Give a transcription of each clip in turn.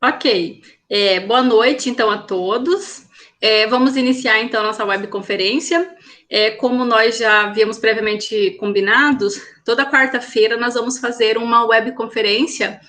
Ok. Boa noite, então, a todos. Vamos iniciar, então, nossa webconferência. Como nós já havíamos previamente combinados, toda quarta-feira nós vamos fazer uma webconferência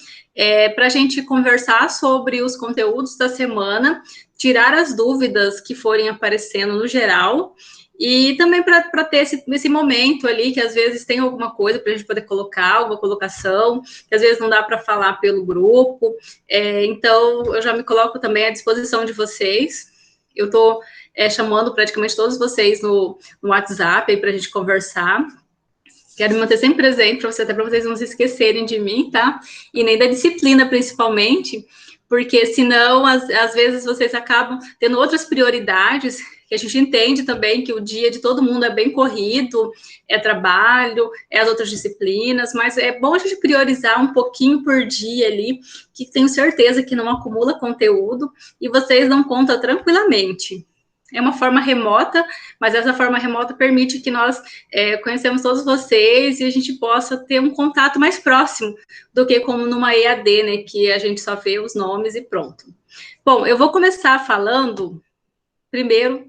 para a gente conversar sobre os conteúdos da semana, tirar as dúvidas que forem aparecendo no geral, e também para ter esse momento ali, que às vezes tem alguma coisa para a gente poder colocar, alguma colocação, que às vezes não dá para falar pelo grupo. Então, eu já me coloco também à disposição de vocês. Eu estou chamando praticamente todos vocês no WhatsApp para a gente conversar. Quero me manter sempre presente até para vocês não se esquecerem de mim, tá? E nem da disciplina, principalmente, porque senão, às vezes, vocês acabam tendo outras prioridades, que a gente entende também que o dia de todo mundo é bem corrido, é trabalho, é as outras disciplinas, mas é bom a gente priorizar um pouquinho por dia ali, que tenho certeza que não acumula conteúdo e vocês dão conta tranquilamente. É uma forma remota, mas essa forma remota permite que nós conhecemos todos vocês e a gente possa ter um contato mais próximo do que como numa EAD, né, que a gente só vê os nomes e pronto. Bom, eu vou começar falando, primeiro,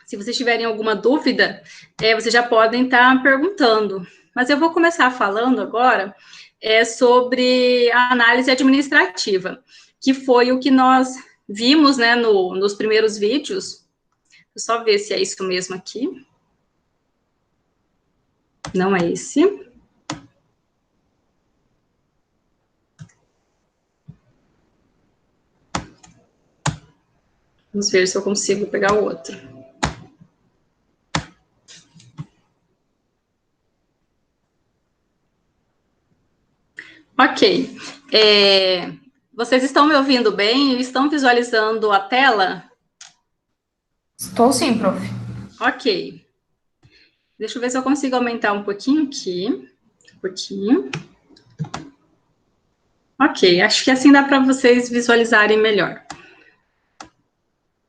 se vocês tiverem alguma dúvida, vocês já podem estar perguntando, mas eu vou começar falando agora sobre a análise administrativa, que foi o que nós vimos, né, nos primeiros vídeos. Vou só ver se é isso mesmo aqui. Não é esse. Vamos ver se eu consigo pegar o outro. Ok. Vocês estão me ouvindo bem? Estão visualizando a tela? Estou sim, prof. Ok. Deixa eu ver se eu consigo aumentar um pouquinho aqui. Um pouquinho. Ok, acho que assim dá para vocês visualizarem melhor.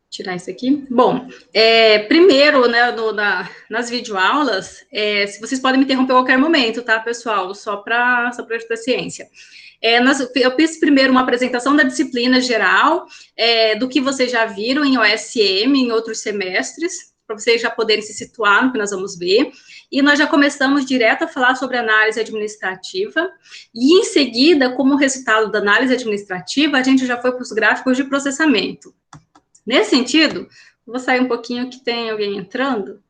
Tirar isso aqui. Bom, primeiro, né, nas videoaulas, se vocês podem me interromper a qualquer momento, tá, pessoal? Só para ter ciência. Eu fiz primeiro uma apresentação da disciplina geral, do que vocês já viram em OSM, em outros semestres, para vocês já poderem se situar no que nós vamos ver. E nós já começamos direto a falar sobre análise administrativa, e em seguida, como resultado da análise administrativa, a gente já foi para os gráficos de processamento. Nesse sentido, vou sair um pouquinho que tem alguém entrando.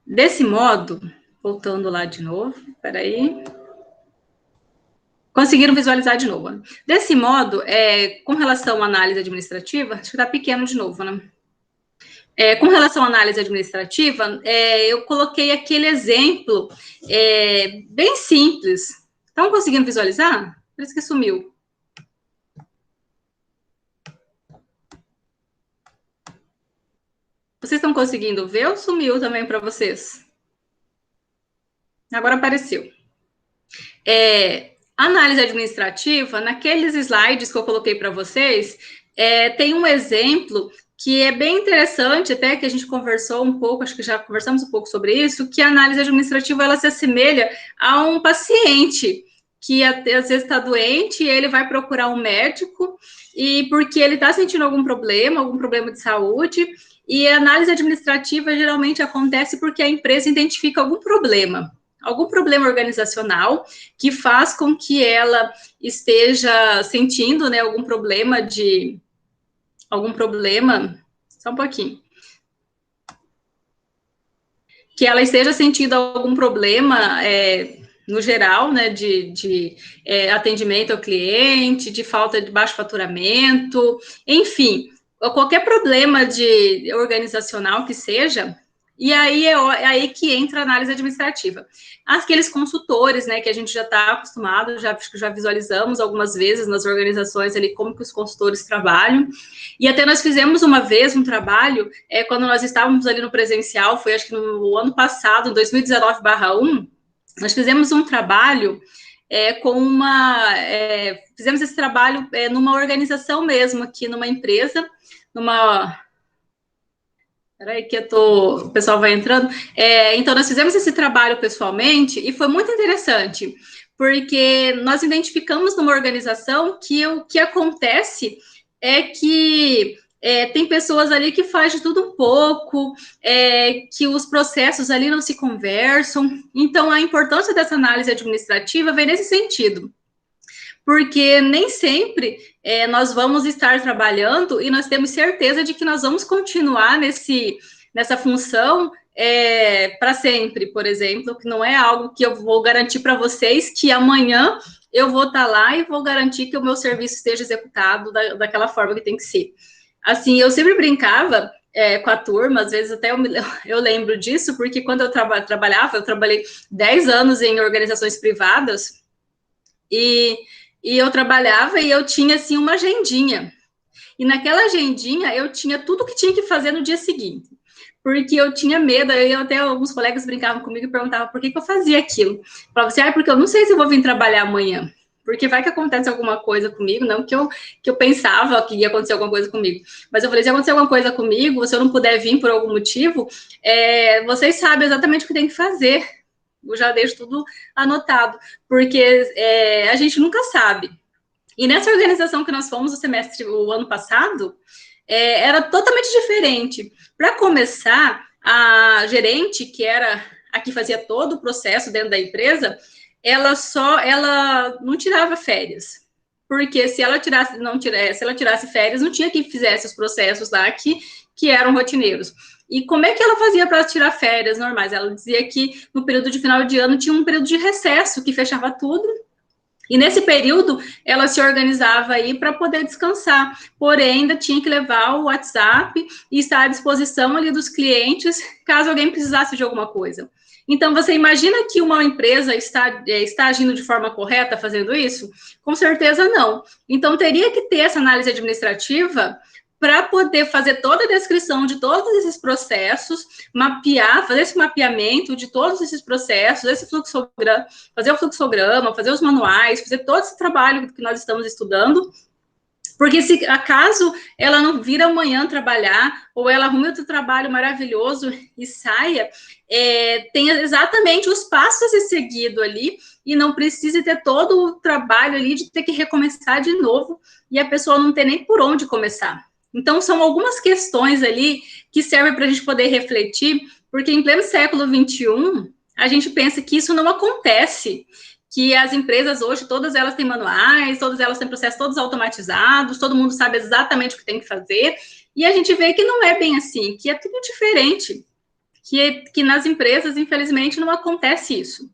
Desse modo, voltando lá de novo, peraí. Conseguiram visualizar de novo, né? Desse modo, com relação à análise administrativa, acho que está pequeno de novo, né? Com relação à análise administrativa, eu coloquei aquele exemplo bem simples. Estão conseguindo visualizar? Parece que sumiu. Vocês estão conseguindo ver ou sumiu também para vocês? Agora apareceu. Análise administrativa, naqueles slides que eu coloquei para vocês, tem um exemplo que é bem interessante, até que a gente conversou um pouco, acho que já conversamos um pouco sobre isso, que a análise administrativa, ela se assemelha a um paciente que às vezes está doente e ele vai procurar um médico e porque ele está sentindo algum problema de saúde, e a análise administrativa geralmente acontece porque a empresa identifica algum problema organizacional que faz com que ela esteja sentindo, né, algum problema, só um pouquinho, que ela esteja sentindo algum problema no geral, né, de atendimento ao cliente, de falta de baixo faturamento, enfim, qualquer problema organizacional que seja. E aí é aí que entra a análise administrativa. Aqueles consultores, né, que a gente já está acostumado, já visualizamos algumas vezes nas organizações ali como que os consultores trabalham. E até nós fizemos uma vez um trabalho, quando nós estávamos ali no presencial, foi acho que no ano passado, em 2019/1, nós fizemos um trabalho fizemos esse trabalho numa organização mesmo, aqui numa empresa, Peraí que o pessoal vai entrando. Então, nós fizemos esse trabalho pessoalmente e foi muito interessante, porque nós identificamos numa organização que o que acontece é que tem pessoas ali que fazem de tudo um pouco, que os processos ali não se conversam. Então, a importância dessa análise administrativa vem nesse sentido, porque nem sempre nós vamos estar trabalhando e nós temos certeza de que nós vamos continuar nessa função para sempre, por exemplo, que não é algo que eu vou garantir para vocês que amanhã eu vou estar lá e vou garantir que o meu serviço esteja executado daquela forma que tem que ser. Assim, eu sempre brincava com a turma, às vezes até eu lembro disso, porque quando eu trabalhava, eu trabalhei 10 anos em organizações privadas, e eu trabalhava e eu tinha, assim, uma agendinha. E naquela agendinha, eu tinha tudo que tinha que fazer no dia seguinte. Porque eu tinha medo, eu até alguns colegas brincavam comigo e perguntavam por que eu fazia aquilo. Falava assim, porque eu não sei se eu vou vir trabalhar amanhã. Porque vai que acontece alguma coisa comigo, não que eu pensava que ia acontecer alguma coisa comigo. Mas eu falei, se acontecer alguma coisa comigo, se eu não puder vir por algum motivo, vocês sabem exatamente o que tem que fazer. Eu já deixo tudo anotado, porque a gente nunca sabe. E nessa organização que nós fomos o ano passado, era totalmente diferente. Para começar, a gerente, que era a que fazia todo o processo dentro da empresa, ela não tirava férias. Porque se ela tirasse férias, não tinha quem fizesse os processos lá que eram rotineiros. E como é que ela fazia para tirar férias normais? Ela dizia que no período de final de ano tinha um período de recesso, que fechava tudo, e nesse período, ela se organizava aí para poder descansar, porém, ainda tinha que levar o WhatsApp e estar à disposição ali dos clientes, caso alguém precisasse de alguma coisa. Então, você imagina que uma empresa está agindo de forma correta fazendo isso? Com certeza não. Então, teria que ter essa análise administrativa para poder fazer toda a descrição de todos esses processos, fazer esse mapeamento de todos esses processos, fazer o fluxograma, fazer os manuais, fazer todo esse trabalho que nós estamos estudando, porque se acaso ela não vir amanhã trabalhar, ou ela arrume outro trabalho maravilhoso e saia, tenha exatamente os passos a ser seguido ali, e não precise ter todo o trabalho ali de ter que recomeçar de novo, e a pessoa não ter nem por onde começar. Então, são algumas questões ali que servem para a gente poder refletir, porque em pleno século XXI, a gente pensa que isso não acontece, que as empresas hoje, todas elas têm manuais, todas elas têm processos todos automatizados, todo mundo sabe exatamente o que tem que fazer, e a gente vê que não é bem assim, que é tudo diferente, que nas empresas, infelizmente, não acontece isso.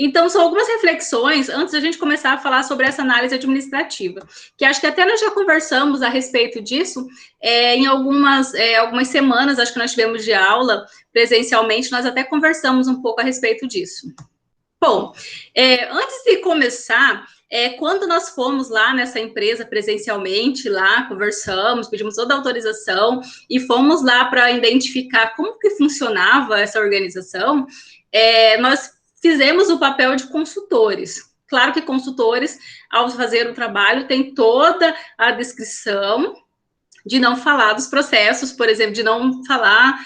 Então, são algumas reflexões antes da gente começar a falar sobre essa análise administrativa, que acho que até nós já conversamos a respeito disso em algumas semanas, acho que nós tivemos de aula presencialmente, nós até conversamos um pouco a respeito disso. Bom, antes de começar, quando nós fomos lá nessa empresa presencialmente, lá conversamos, pedimos toda a autorização e fomos lá para identificar como que funcionava essa organização, nós fizemos o papel de consultores. Claro que consultores, ao fazer o trabalho, tem toda a descrição de não falar dos processos, por exemplo, de não falar,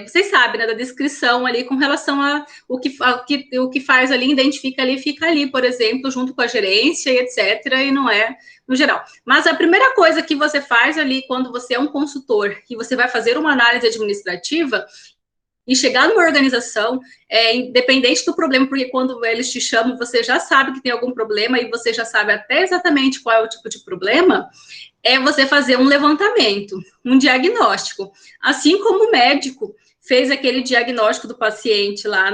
vocês sabem, né, da descrição ali com relação a o que faz ali, identifica ali, fica ali, por exemplo, junto com a gerência e etc., e não é no geral. Mas a primeira coisa que você faz ali, quando você é um consultor, e você vai fazer uma análise administrativa, e chegar numa organização, independente do problema, porque quando eles te chamam, você já sabe que tem algum problema e você já sabe até exatamente qual é o tipo de problema, é você fazer um levantamento, um diagnóstico. Assim como o médico fez aquele diagnóstico do paciente lá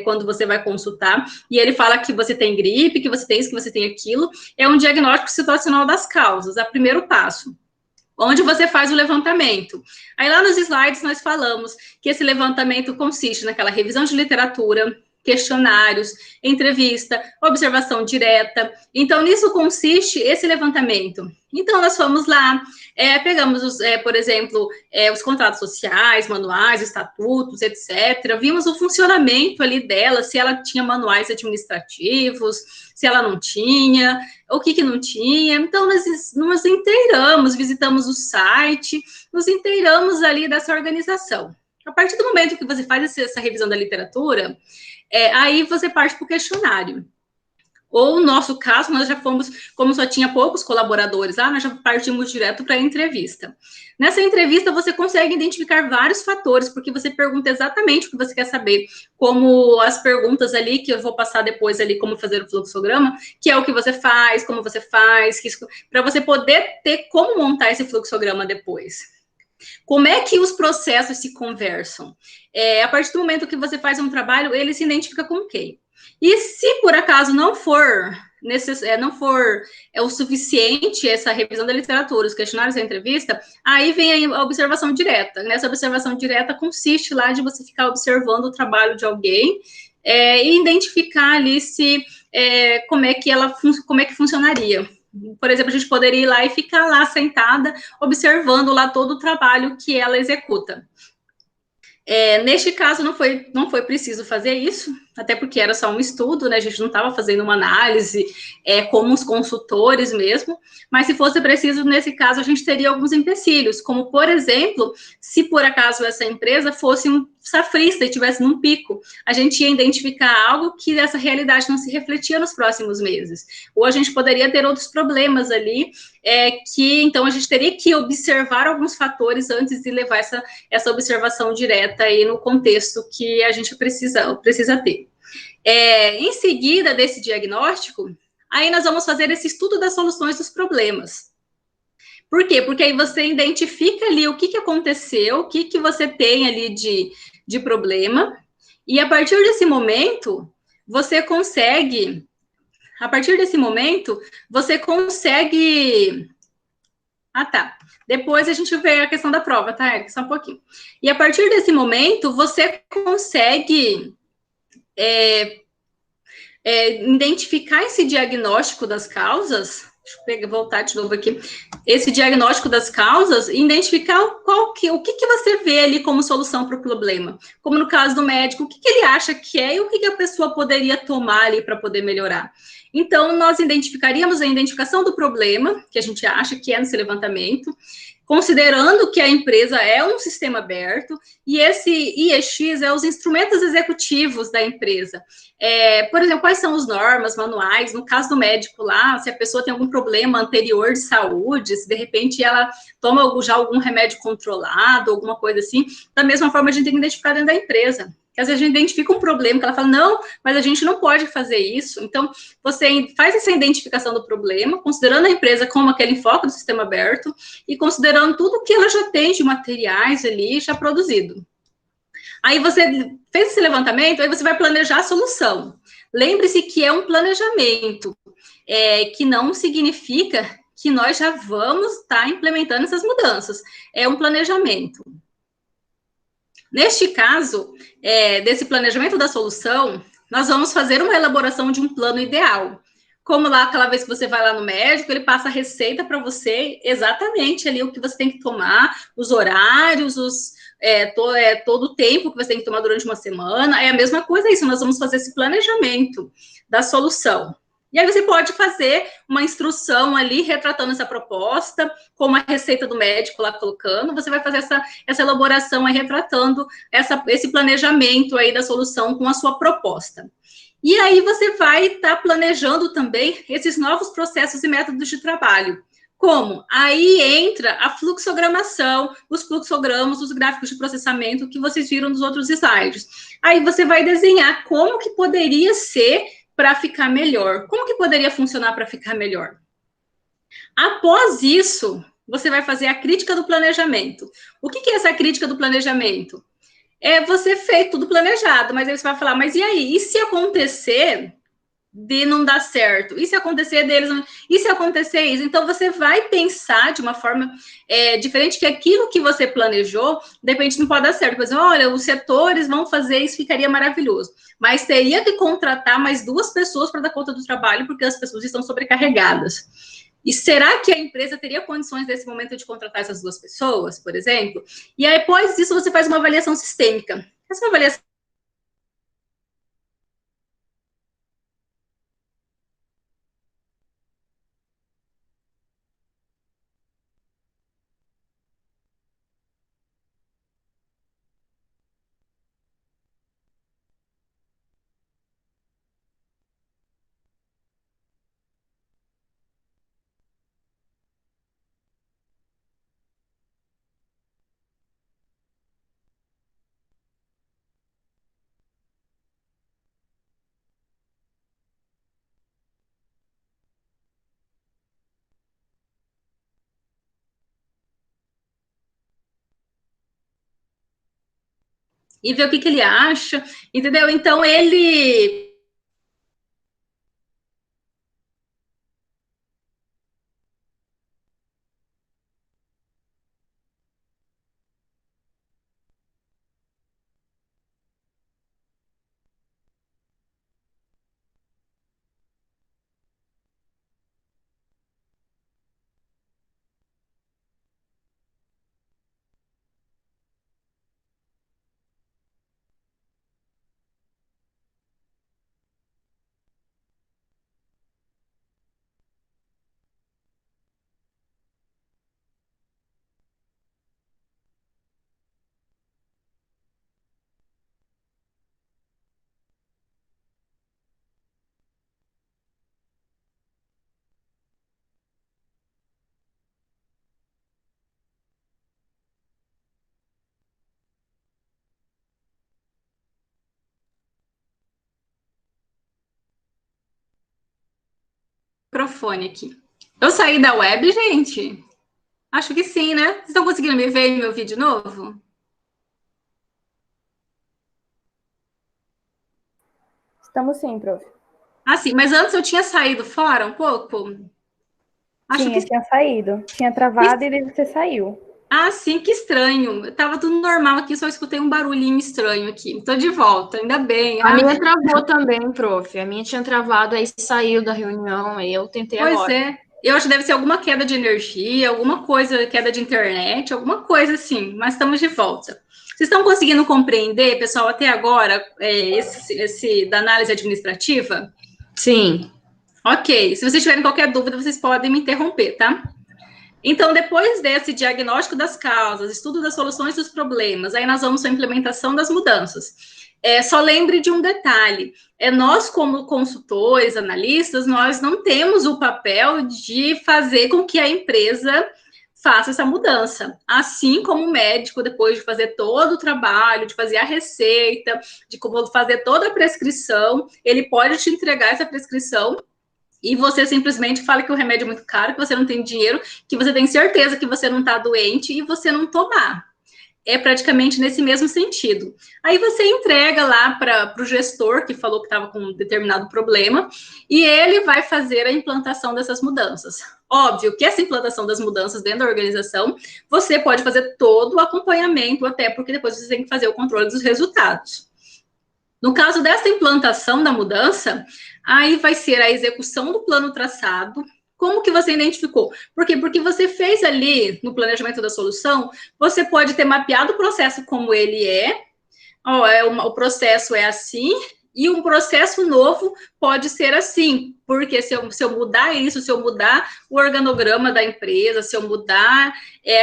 quando você vai consultar, e ele fala que você tem gripe, que você tem isso, que você tem aquilo, é um diagnóstico situacional das causas, é o primeiro passo, onde você faz o levantamento. Aí lá nos slides nós falamos que esse levantamento consiste naquela revisão de literatura, questionários, entrevista, observação direta. Então, nisso consiste esse levantamento. Então, nós fomos lá, pegamos, por exemplo, os contratos sociais, manuais, estatutos, etc. Vimos o funcionamento ali dela, se ela tinha manuais administrativos, se ela não tinha, o que não tinha. Então, nós nos inteiramos, visitamos o site, nos inteiramos ali dessa organização. A partir do momento que você faz essa revisão da literatura, aí você parte para o questionário. Ou, no nosso caso, nós já fomos, como só tinha poucos colaboradores, nós já partimos direto para a entrevista. Nessa entrevista, você consegue identificar vários fatores, porque você pergunta exatamente o que você quer saber, como as perguntas ali, que eu vou passar depois ali, como fazer o fluxograma, que é o que você faz, como você faz, para você poder ter como montar esse fluxograma depois. Como é que os processos se conversam? A partir do momento que você faz um trabalho, ele se identifica com quem? E se por acaso não for o suficiente essa revisão da literatura, os questionários da entrevista, aí vem a observação direta. Nessa observação direta consiste lá de você ficar observando o trabalho de alguém e identificar ali como é que funcionaria. Por exemplo, a gente poderia ir lá e ficar lá sentada, observando lá todo o trabalho que ela executa. Neste caso, não foi preciso fazer isso, até porque era só um estudo, né? A gente não estava fazendo uma análise como os consultores mesmo, mas se fosse preciso, nesse caso, a gente teria alguns empecilhos, como, por exemplo, se por acaso essa empresa fosse um safrista e estivesse num pico, a gente ia identificar algo que essa realidade não se refletia nos próximos meses. Ou a gente poderia ter outros problemas ali, que então a gente teria que observar alguns fatores antes de levar essa observação direta aí no contexto que a gente precisa ter. Em seguida desse diagnóstico, aí nós vamos fazer esse estudo das soluções dos problemas. Por quê? Porque aí você identifica ali o que aconteceu, o que você tem ali de problema, e a partir desse momento, você consegue... tá. Depois a gente vê a questão da prova, tá, Eric? Só um pouquinho. E a partir desse momento, você consegue identificar esse diagnóstico das causas. Deixa eu voltar de novo aqui. Esse diagnóstico das causas e identificar o que você vê ali como solução para o problema. Como no caso do médico, o que ele acha que é e o que a pessoa poderia tomar ali para poder melhorar. Então, nós identificaríamos a identificação do problema, que a gente acha que é nesse levantamento, considerando que a empresa é um sistema aberto, e esse IEX é os instrumentos executivos da empresa. Por exemplo, quais são as normas, manuais, no caso do médico lá, se a pessoa tem algum problema anterior de saúde, se de repente ela toma já algum remédio controlado, alguma coisa assim, da mesma forma a gente tem que identificar dentro da empresa. Porque às vezes a gente identifica um problema, que ela fala, não, mas a gente não pode fazer isso. Então, você faz essa identificação do problema, considerando a empresa como aquele enfoque do sistema aberto e considerando tudo que ela já tem de materiais ali já produzido. Aí você fez esse levantamento, aí você vai planejar a solução. Lembre-se que é um planejamento, que não significa que nós já vamos estar implementando essas mudanças. É um planejamento. Neste caso, desse planejamento da solução, nós vamos fazer uma elaboração de um plano ideal. Como lá, aquela vez que você vai lá no médico, ele passa a receita para você, exatamente ali o que você tem que tomar, os horários, todo o tempo que você tem que tomar durante uma semana. É a mesma coisa isso, nós vamos fazer esse planejamento da solução. E aí você pode fazer uma instrução ali, retratando essa proposta, como a receita do médico lá colocando, você vai fazer essa elaboração aí, retratando esse planejamento aí da solução com a sua proposta. E aí você vai estar planejando também esses novos processos e métodos de trabalho. Como? Aí entra a fluxogramação, os fluxogramas, os gráficos de processamento que vocês viram nos outros slides. Aí você vai desenhar como que poderia ser para ficar melhor. Como que poderia funcionar para ficar melhor? Após isso, você vai fazer a crítica do planejamento. O que é essa crítica do planejamento? Você fez tudo planejado, mas aí você vai falar, mas e aí? E se acontecer de não dar certo? E se acontecer deles? E se acontecer isso? Então, você vai pensar de uma forma diferente, que aquilo que você planejou, de repente, não pode dar certo. Por exemplo, olha, os setores vão fazer isso, ficaria maravilhoso. Mas teria que contratar mais 2 pessoas para dar conta do trabalho, porque as pessoas estão sobrecarregadas. E será que a empresa teria condições nesse momento de contratar essas 2 pessoas, por exemplo? E aí, depois disso, você faz uma avaliação sistêmica. Essa avaliação e ver o que ele acha, entendeu? Então, ele microfone aqui. Eu saí da web, gente? Acho que sim, né? Vocês estão conseguindo me ver e me ouvir de novo? Estamos sim, prof. Ah, sim, mas antes eu tinha saído fora um pouco. Acho que. Tinha saído. Tinha travado e daí você saiu. Ah, sim, que estranho. Tava tudo normal aqui, só escutei um barulhinho estranho aqui. Tô de volta, ainda bem. A Ah, minha travou também, prof. A minha tinha travado, aí saiu da reunião, aí eu tentei pois agora. é. Eu acho que deve ser alguma queda de energia, alguma coisa, queda de internet, alguma coisa assim, mas estamos de volta. Vocês estão conseguindo compreender, pessoal, até agora, esse da análise administrativa? Sim. Ok. Se vocês tiverem qualquer dúvida, vocês podem me interromper, tá? Então, depois desse diagnóstico das causas, estudo das soluções dos problemas, aí nós vamos para a implementação das mudanças. Só lembre de um detalhe: nós, como consultores, analistas, nós não temos o papel de fazer com que a empresa faça essa mudança. Assim como o médico, depois de fazer todo o trabalho, de fazer a receita, de como fazer toda a prescrição, ele pode te entregar essa prescrição e você simplesmente fala que o remédio é muito caro, que você não tem dinheiro, que você tem certeza que você não está doente e você não tomar. É praticamente nesse mesmo sentido. Aí você entrega lá para o gestor que falou que estava com um determinado problema e ele vai fazer a implantação dessas mudanças. Óbvio que essa implantação das mudanças dentro da organização, você pode fazer todo o acompanhamento, até porque depois você tem que fazer o controle dos resultados. No caso dessa implantação da mudança, aí vai ser a execução do plano traçado. Como que você identificou? Por quê? Porque você fez ali no planejamento da solução, você pode ter mapeado o processo como ele é. O processo é assim, e um processo novo pode ser assim, porque se eu mudar isso, se eu mudar o organograma da empresa, se eu mudar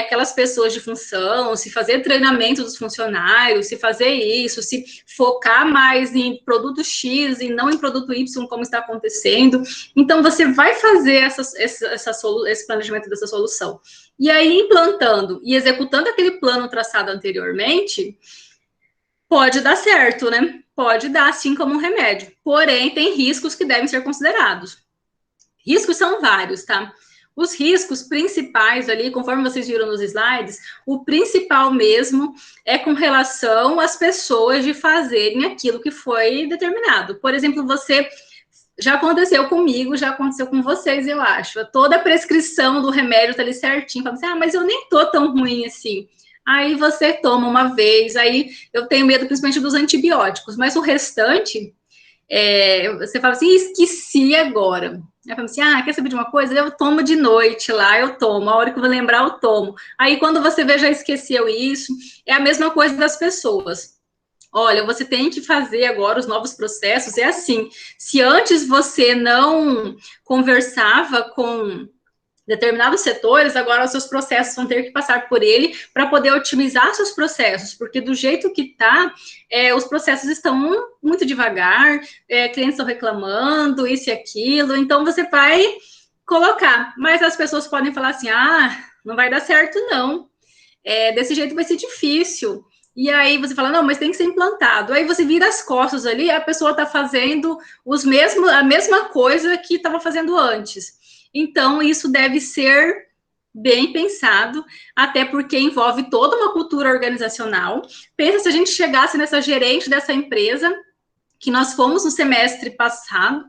aquelas pessoas de função, se fazer treinamento dos funcionários, se fazer isso, se focar mais em produto X e não em produto Y, como está acontecendo, então você vai fazer esse planejamento dessa solução. E aí, implantando e executando aquele plano traçado anteriormente, pode dar certo, né? Pode dar, assim como um remédio. Porém, tem riscos que devem ser considerados. Riscos são vários, tá? Os riscos principais ali, conforme vocês viram nos slides, o principal mesmo é com relação às pessoas de fazerem aquilo que foi determinado. Por exemplo, você Já aconteceu comigo, já aconteceu com vocês, eu acho. Toda a prescrição do remédio tá ali certinho. Fala assim, mas eu nem tô tão ruim assim. Aí você toma uma vez, aí eu tenho medo principalmente dos antibióticos, mas o restante, você fala assim, esqueci agora. Aí fala assim, quer saber de uma coisa? Eu tomo de noite lá, eu tomo. A hora que eu vou lembrar, eu tomo. Aí quando você vê, já esqueceu isso. É a mesma coisa das pessoas. Olha, você tem que fazer agora os novos processos. É assim, se antes você não conversava com determinados setores, agora os seus processos vão ter que passar por ele para poder otimizar seus processos, porque do jeito que está, os processos estão muito devagar, clientes estão reclamando, isso e aquilo, então você vai colocar, mas as pessoas podem falar assim, não vai dar certo não, desse jeito vai ser difícil, e aí você fala, não, mas tem que ser implantado. Aí você vira as costas ali, a pessoa está fazendo a mesma coisa que estava fazendo antes. Então, isso deve ser bem pensado, até porque envolve toda uma cultura organizacional. Pensa se a gente chegasse nessa gerente dessa empresa, que nós fomos no semestre passado.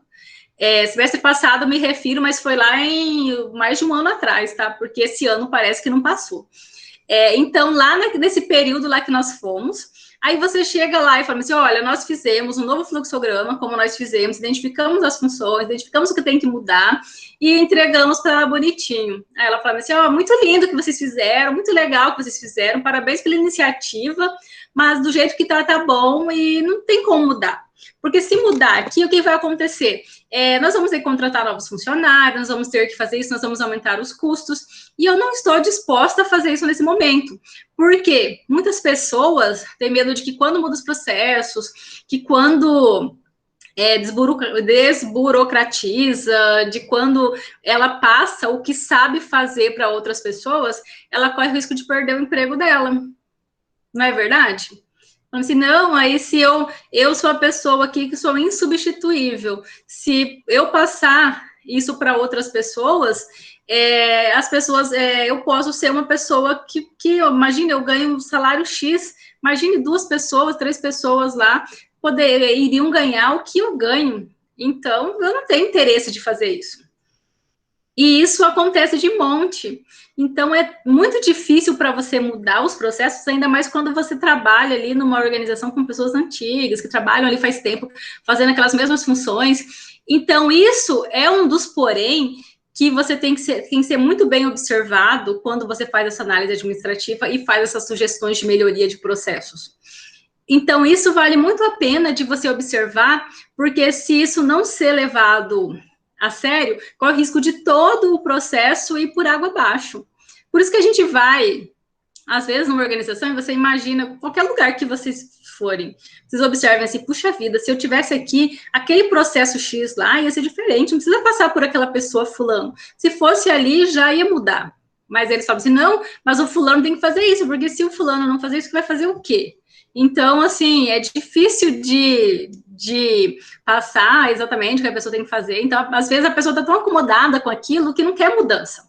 Semestre passado eu me refiro, mas foi lá em mais de um ano atrás, tá? Porque esse ano parece que não passou. Então, lá nesse período lá que nós fomos, aí você chega lá e fala assim, olha, nós fizemos um novo fluxograma, como nós fizemos, identificamos as funções, identificamos o que tem que mudar e entregamos para ela bonitinho. Aí ela fala assim, muito lindo que vocês fizeram, muito legal que vocês fizeram, parabéns pela iniciativa, mas do jeito que tá bom e não tem como mudar. Porque se mudar aqui, o que vai acontecer? Nós vamos ter que contratar novos funcionários, nós vamos ter que fazer isso, nós vamos aumentar os custos, e eu não estou disposta a fazer isso nesse momento. Porque muitas pessoas têm medo de que quando muda os processos, que quando desburocratiza, de quando ela passa o que sabe fazer para outras pessoas, ela corre o risco de perder o emprego dela. Não é verdade? Falando assim, não, aí se eu sou a pessoa aqui que sou insubstituível, se eu passar isso para outras pessoas, as pessoas, eu posso ser uma pessoa que imagine, eu ganho um salário X, imagine 2 pessoas, 3 pessoas lá, iriam ganhar o que eu ganho. Então, eu não tenho interesse de fazer isso. E isso acontece de monte. Então, é muito difícil para você mudar os processos, ainda mais quando você trabalha ali numa organização com pessoas antigas, que trabalham ali faz tempo, fazendo aquelas mesmas funções. Então, isso é um dos porém que você tem que ser muito bem observado quando você faz essa análise administrativa e faz essas sugestões de melhoria de processos. Então, isso vale muito a pena de você observar, porque se isso não ser levado a sério, corre o risco de todo o processo ir por água abaixo. Por isso que a gente vai, às vezes, numa organização, e você imagina, qualquer lugar que vocês forem, vocês observem assim, puxa vida, se eu tivesse aqui, aquele processo X lá ia ser diferente, não precisa passar por aquela pessoa fulano. Se fosse ali, já ia mudar. Mas eles falam assim, não, mas o fulano tem que fazer isso, porque se o fulano não fazer isso, vai fazer o quê? Então, assim, é difícil de passar exatamente o que a pessoa tem que fazer. Então, às vezes, a pessoa está tão acomodada com aquilo que não quer mudança.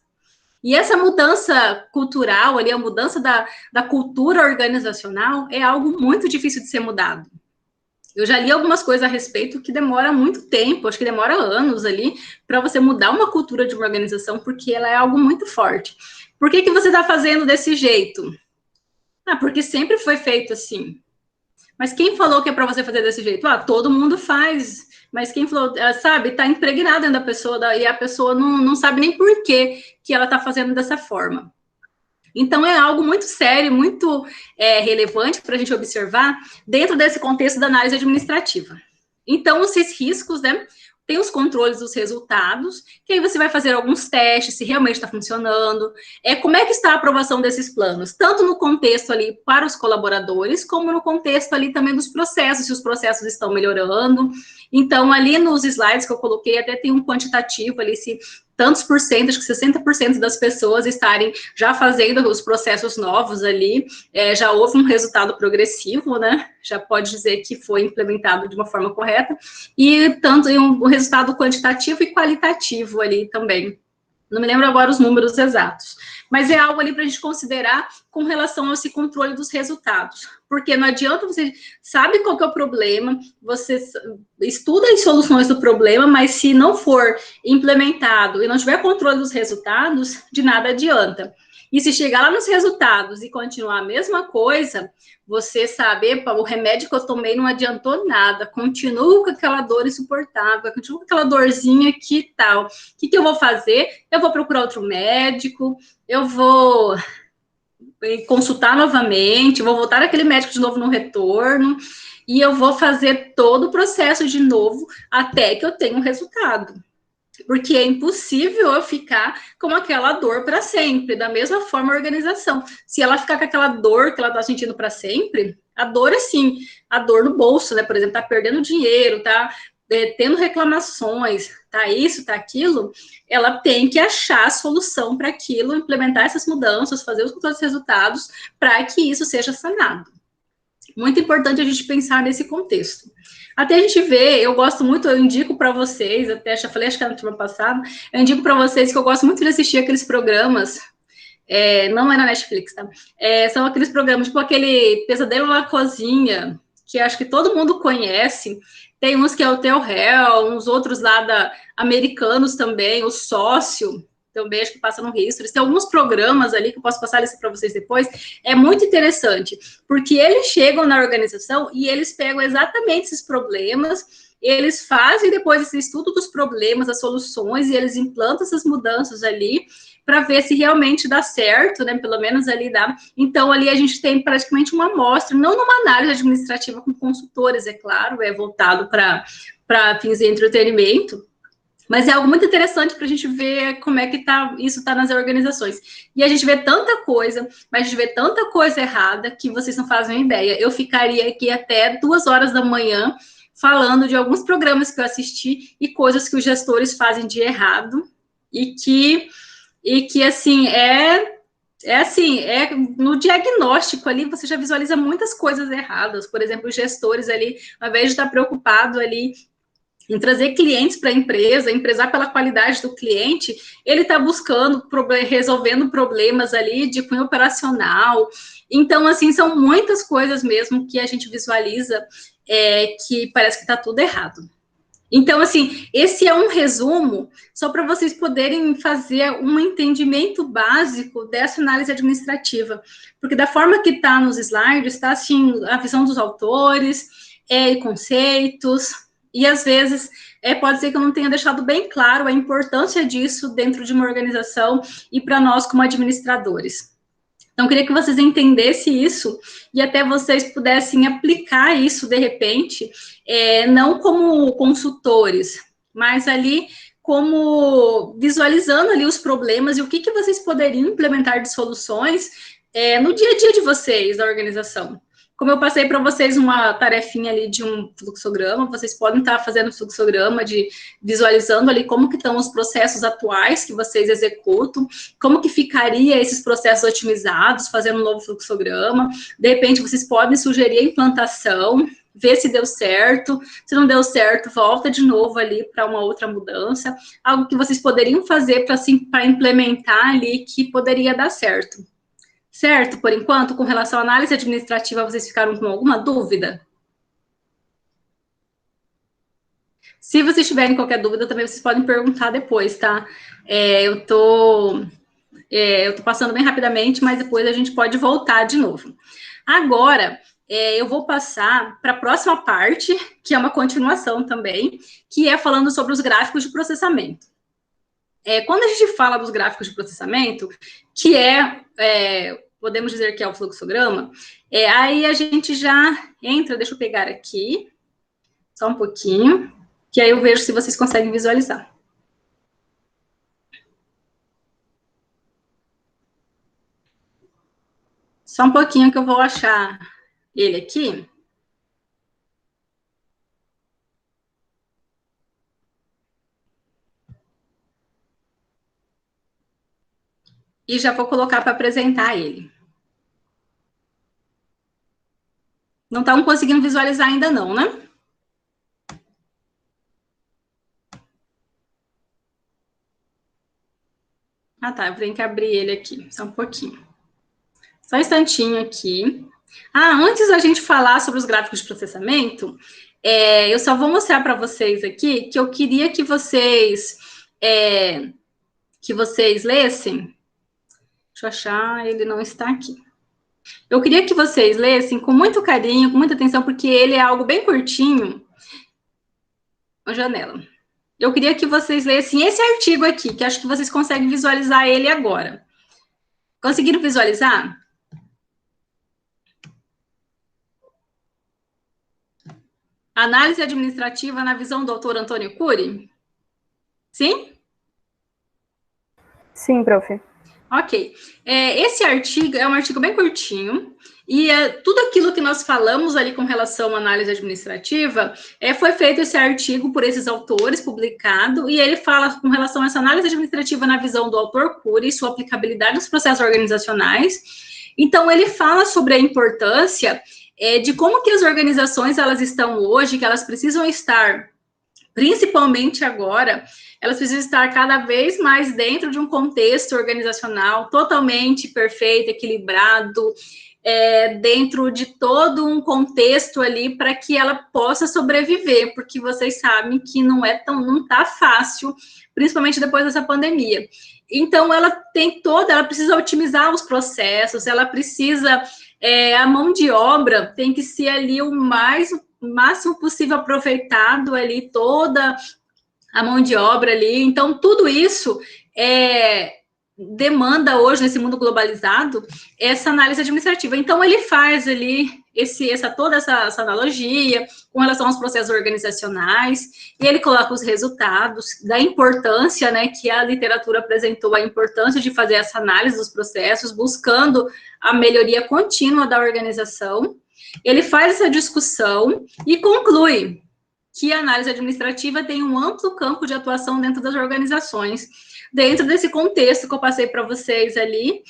E essa mudança cultural, ali, a mudança da cultura organizacional é algo muito difícil de ser mudado. Eu já li algumas coisas a respeito que demora muito tempo, acho que demora anos ali, para você mudar uma cultura de uma organização, porque ela é algo muito forte. Por que você está fazendo desse jeito? Porque sempre foi feito assim. Mas quem falou que é para você fazer desse jeito? Todo mundo faz. Mas quem falou, sabe, está impregnado dentro da pessoa, e a pessoa não sabe nem por que ela está fazendo dessa forma. Então, é algo muito sério, muito relevante para a gente observar dentro desse contexto da análise administrativa. Então, esses riscos, né? Tem os controles dos resultados, que aí você vai fazer alguns testes, se realmente está funcionando, como é que está a aprovação desses planos, tanto no contexto ali para os colaboradores, como no contexto ali também dos processos, se os processos estão melhorando. Então, ali nos slides que eu coloquei, até tem um quantitativo ali, se tantos por cento, acho que 60% das pessoas estarem já fazendo os processos novos ali, já houve um resultado progressivo, né? Já pode dizer que foi implementado de uma forma correta, e tanto um resultado quantitativo e qualitativo ali também. Não me lembro agora os números exatos, mas é algo ali para a gente considerar com relação a esse controle dos resultados. Porque não adianta você sabe qual que é o problema, você estuda as soluções do problema, mas se não for implementado e não tiver controle dos resultados, de nada adianta. E se chegar lá nos resultados e continuar a mesma coisa, você sabe, o remédio que eu tomei não adiantou nada, continuo com aquela dor insuportável, continuo com aquela dorzinha que tal. O que eu vou fazer? Eu vou procurar outro médico, eu vou consultar novamente, vou voltar aquele médico de novo no retorno, e eu vou fazer todo o processo de novo até que eu tenha um resultado. Porque é impossível eu ficar com aquela dor para sempre. Da mesma forma, a organização. Se ela ficar com aquela dor que ela está sentindo para sempre, a dor, assim, a dor no bolso, né? Por exemplo, tá perdendo dinheiro, tá tendo reclamações, tá isso, tá aquilo, ela tem que achar a solução para aquilo, implementar essas mudanças, fazer os controles de resultados, para que isso seja sanado. Muito importante a gente pensar nesse contexto. Até a gente ver, eu gosto muito, eu indico para vocês, até já falei, acho que na turma passada, eu indico para vocês que eu gosto muito de assistir aqueles programas, não é na Netflix, tá? São aqueles programas, tipo aquele Pesadelo na Cozinha, que acho que todo mundo conhece. Tem uns que é o Theo Hell, uns outros lá americanos também, o Sócio, também acho que passa no History. Tem alguns programas ali que eu posso passar isso para vocês depois. É muito interessante, porque eles chegam na organização e eles pegam exatamente esses problemas, eles fazem depois esse estudo dos problemas, as soluções, e eles implantam essas mudanças ali para ver se realmente dá certo, né? Pelo menos ali dá. Então, ali a gente tem praticamente uma amostra, não numa análise administrativa com consultores, é claro, é voltado para fins de entretenimento, mas é algo muito interessante para a gente ver como é que isso está nas organizações. E a gente vê tanta coisa, mas a gente vê tanta coisa errada que vocês não fazem ideia. Eu ficaria aqui até 2 horas da manhã falando de alguns programas que eu assisti e coisas que os gestores fazem de errado e que assim, no diagnóstico ali, você já visualiza muitas coisas erradas. Por exemplo, os gestores ali, ao invés de estar preocupado ali em trazer clientes para a empresa, empresar pela qualidade do cliente, ele está buscando, resolvendo problemas ali de cunho operacional. Então, assim, são muitas coisas mesmo que a gente visualiza que parece que está tudo errado. Então, assim, esse é um resumo só para vocês poderem fazer um entendimento básico dessa análise administrativa, porque da forma que está nos slides, está, assim, a visão dos autores, e conceitos, e às vezes pode ser que eu não tenha deixado bem claro a importância disso dentro de uma organização e para nós como administradores. Então, eu queria que vocês entendessem isso e até vocês pudessem aplicar isso, de repente, não como consultores, mas ali como visualizando ali os problemas e o que vocês poderiam implementar de soluções no dia a dia de vocês, da organização. Como eu passei para vocês uma tarefinha ali de um fluxograma, vocês podem estar fazendo fluxograma, visualizando ali como que estão os processos atuais que vocês executam, como que ficaria esses processos otimizados, fazendo um novo fluxograma. De repente, vocês podem sugerir a implantação, ver se deu certo. Se não deu certo, volta de novo ali para uma outra mudança. Algo que vocês poderiam fazer para implementar ali que poderia dar certo. Certo, por enquanto, com relação à análise administrativa, vocês ficaram com alguma dúvida? Se vocês tiverem qualquer dúvida, também vocês podem perguntar depois, tá? Eu tô passando bem rapidamente, mas depois a gente pode voltar de novo. Agora, eu vou passar para a próxima parte, que é uma continuação também, que é falando sobre os gráficos de processamento. Quando a gente fala dos gráficos de processamento, que podemos dizer que é o fluxograma, aí a gente já entra, deixa eu pegar aqui, só um pouquinho, que aí eu vejo se vocês conseguem visualizar. Só um pouquinho que eu vou achar ele aqui. E já vou colocar para apresentar ele. Não estão conseguindo visualizar ainda não, né? Ah, tá, eu tenho que abrir ele aqui, só um pouquinho. Só um instantinho aqui. Ah, antes da gente falar sobre os gráficos de processamento, eu só vou mostrar para vocês aqui que eu queria que vocês lessem. Deixa eu achar, ele não está aqui. Eu queria que vocês lessem com muito carinho, com muita atenção, porque ele é algo bem curtinho. A janela. Eu queria que vocês lessem esse artigo aqui, que acho que vocês conseguem visualizar ele agora. Conseguiram visualizar? Análise administrativa na visão do autor Antônio Cury? Sim? Sim, prof. Ok. Esse artigo é um artigo bem curtinho, e tudo aquilo que nós falamos ali com relação à análise administrativa, foi feito esse artigo por esses autores, publicado, e ele fala com relação a essa análise administrativa na visão do autor Cury e sua aplicabilidade nos processos organizacionais. Então, ele fala sobre a importância de como que as organizações elas estão hoje, que elas precisam estar, principalmente agora, elas precisam estar cada vez mais dentro de um contexto organizacional totalmente perfeito, equilibrado, dentro de todo um contexto ali para que ela possa sobreviver, porque vocês sabem que não está fácil, principalmente depois dessa pandemia. Então, ela precisa otimizar os processos, ela precisa, a mão de obra tem que ser ali o máximo possível aproveitado ali, toda a mão de obra ali. Então, tudo isso demanda hoje, nesse mundo globalizado, essa análise administrativa. Então, ele faz ali toda essa analogia com relação aos processos organizacionais, e ele coloca os resultados da importância, né, que a literatura apresentou, a importância de fazer essa análise dos processos, buscando a melhoria contínua da organização. Ele faz essa discussão e conclui que a análise administrativa tem um amplo campo de atuação dentro das organizações, dentro desse contexto que eu passei para vocês ali,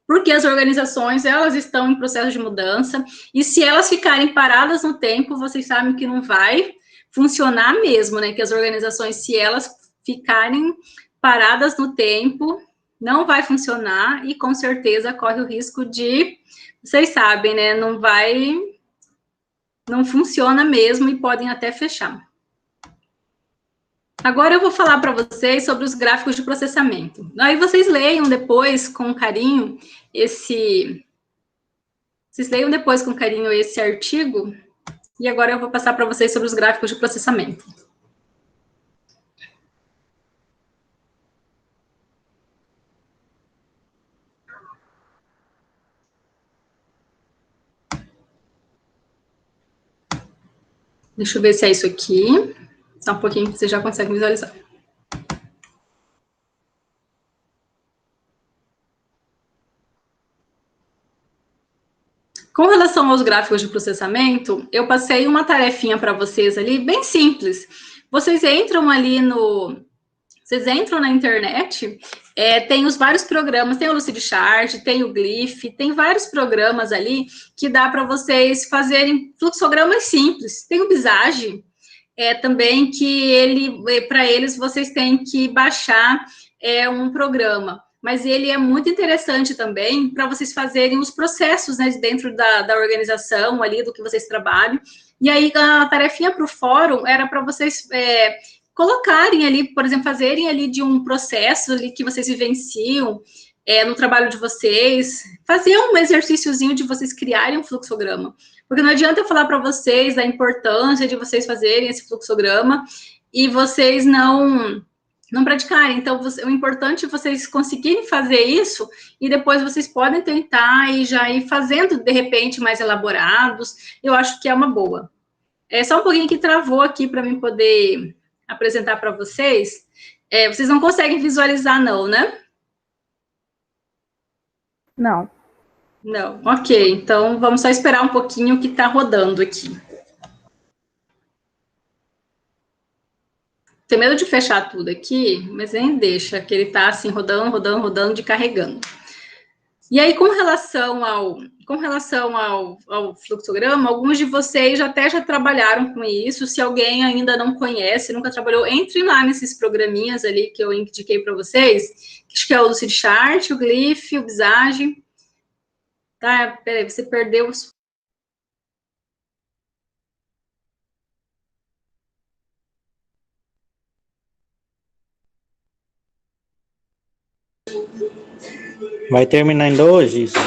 porque as organizações, elas estão em processo de mudança, e se elas ficarem paradas no tempo, vocês sabem que não vai funcionar mesmo, né? Que as organizações, se elas ficarem paradas no tempo, não vai funcionar, e com certeza corre o risco de, vocês sabem, né? Não funciona mesmo e podem até fechar. Agora eu vou falar para vocês sobre os gráficos de processamento. Aí vocês leiam depois com carinho esse artigo, e agora eu vou passar para vocês sobre os gráficos de processamento. Deixa eu ver se é isso aqui. Só um pouquinho que você já consegue visualizar. Com relação aos gráficos de processamento, eu passei uma tarefinha para vocês ali, bem simples. Vocês entram na internet, tem os vários programas, tem o Lucidchart, tem o Glyph, tem vários programas ali que dá para vocês fazerem fluxogramas simples. Tem o Visage, também, que para eles vocês têm que baixar um programa, mas ele é muito interessante também para vocês fazerem os processos, né, dentro da organização ali, do que vocês trabalham. E aí a tarefinha para o fórum era para vocês colocarem ali, por exemplo, fazerem ali de um processo ali que vocês vivenciam no trabalho de vocês, fazer um exercíciozinho de vocês criarem um fluxograma. Porque não adianta eu falar para vocês da importância de vocês fazerem esse fluxograma e vocês não praticarem. Então, o importante é vocês conseguirem fazer isso, e depois vocês podem tentar e já ir fazendo, de repente, mais elaborados. Eu acho que é uma boa. Só um pouquinho que travou aqui para mim poder apresentar para vocês. Vocês não conseguem visualizar, não, né? Não. Não, ok. Então, vamos só esperar um pouquinho que está rodando aqui. Tenho medo de fechar tudo aqui, mas nem deixa, que ele está assim, rodando, de carregando. E aí, com relação ao fluxograma, alguns de vocês já trabalharam com isso. Se alguém ainda não conhece, nunca trabalhou, entre lá nesses programinhas ali que eu indiquei para vocês, acho que é o Lucidchart, o Glyph, o Visage. Tá, peraí, você perdeu os... Vai terminar ainda hoje isso?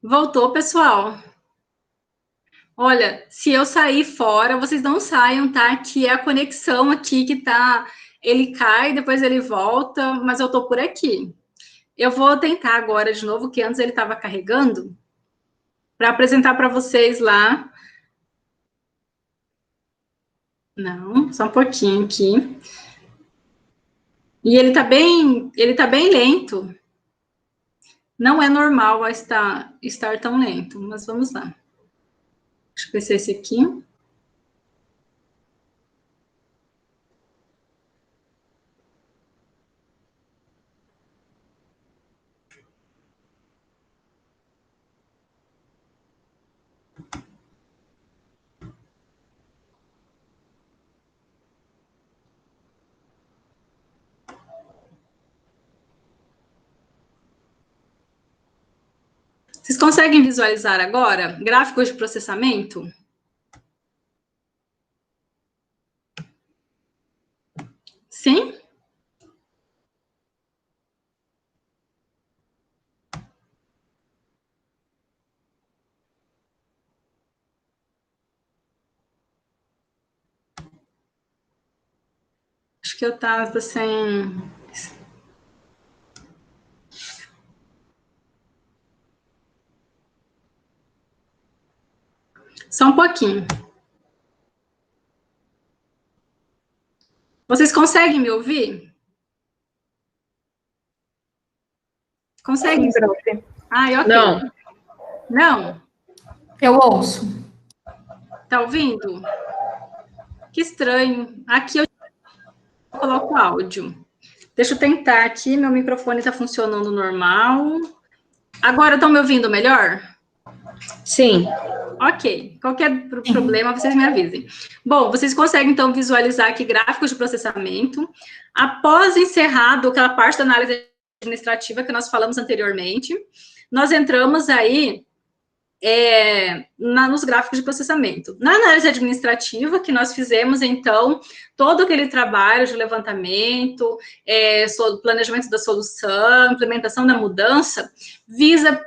Voltou, pessoal. Olha, se eu sair fora, vocês não saiam, tá? Que é a conexão aqui que tá... Ele cai, depois ele volta, mas eu tô por aqui. Eu vou tentar agora de novo, que antes ele estava carregando, para apresentar para vocês lá. Não, só um pouquinho aqui. E ele tá bem lento. Não é normal estar tão lento, mas vamos lá. Deixa eu ver se é esse aqui. Vocês conseguem visualizar agora gráficos de processamento? Sim? Acho que eu estava sem... Só um pouquinho. Vocês conseguem me ouvir? Conseguem? Sim, prof. Ai, ok. Não. Não? Eu ouço. Tá ouvindo? Que estranho. Aqui eu coloco áudio. Deixa eu tentar aqui, meu microfone está funcionando normal. Agora estão me ouvindo melhor? Sim. Ok. Qualquer problema, vocês me avisem. Bom, vocês conseguem, então, visualizar aqui gráficos de processamento. Após encerrado aquela parte da análise administrativa que nós falamos anteriormente, nós entramos aí nos gráficos de processamento. Na análise administrativa, que nós fizemos, então, todo aquele trabalho de levantamento, planejamento da solução, implementação da mudança, visa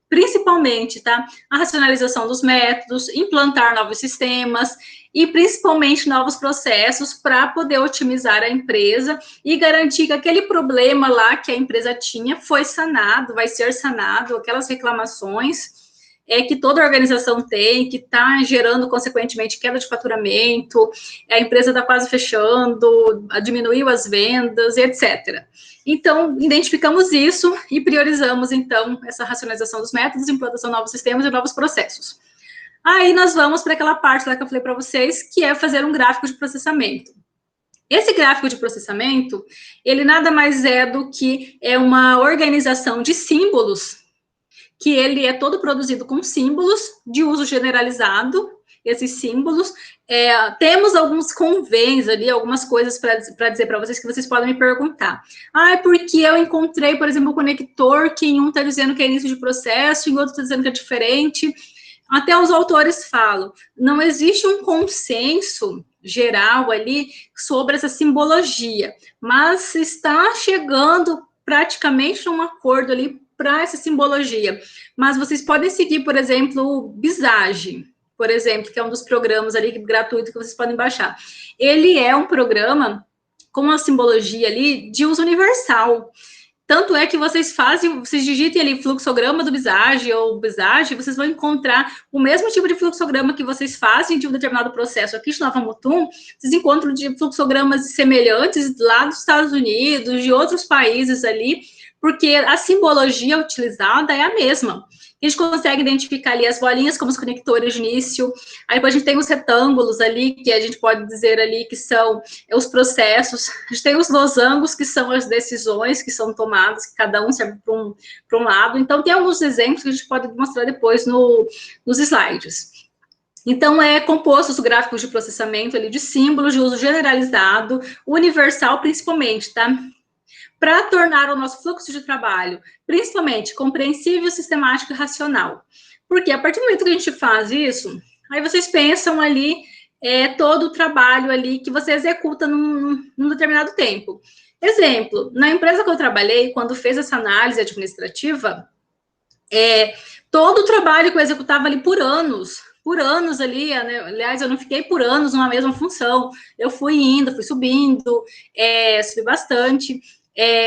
principalmente, tá? A racionalização dos métodos, implantar novos sistemas e principalmente novos processos para poder otimizar a empresa e garantir que aquele problema lá que a empresa tinha foi sanado, vai ser sanado, aquelas reclamações que toda organização tem, que está gerando, consequentemente, queda de faturamento, a empresa está quase fechando, diminuiu as vendas, etc. Então, identificamos isso e priorizamos, então, essa racionalização dos métodos, implantação de novos sistemas e novos processos. Aí nós vamos para aquela parte lá que eu falei para vocês, que é fazer um gráfico de processamento. Esse gráfico de processamento, ele nada mais é do que uma organização de símbolos, que ele é todo produzido com símbolos de uso generalizado. Esses símbolos, temos alguns convênios ali, algumas coisas para dizer para vocês que vocês podem me perguntar. Porque eu encontrei, por exemplo, um conector que em um está dizendo que é início de processo, em outro está dizendo que é diferente. Até os autores falam, não existe um consenso geral ali sobre essa simbologia, mas está chegando praticamente um acordo ali para essa simbologia. Mas vocês podem seguir, por exemplo, o Visage, por exemplo, que é um dos programas ali gratuito que vocês podem baixar. Ele é um programa com uma simbologia ali de uso universal. Tanto é que vocês digitem ali fluxograma do Visage ou Visage, vocês vão encontrar o mesmo tipo de fluxograma que vocês fazem de um determinado processo aqui de Nova Mutum, vocês encontram de fluxogramas semelhantes lá dos Estados Unidos, de outros países ali, porque a simbologia utilizada é a mesma. A gente consegue identificar ali as bolinhas como os conectores de início, aí depois a gente tem os retângulos ali, que a gente pode dizer ali que são os processos, a gente tem os losangos, que são as decisões que são tomadas, que cada um serve para um lado. Então, tem alguns exemplos que a gente pode mostrar depois nos slides. Então, é composto os gráficos de processamento ali de símbolos de uso generalizado, universal principalmente, tá? Para tornar o nosso fluxo de trabalho, principalmente, compreensível, sistemático e racional. Porque a partir do momento que a gente faz isso, aí vocês pensam ali todo o trabalho ali que você executa num determinado tempo. Exemplo, na empresa que eu trabalhei, quando fez essa análise administrativa, todo o trabalho que eu executava ali por anos ali, né? Aliás, eu não fiquei por anos numa mesma função, eu fui indo, fui subindo, subi bastante,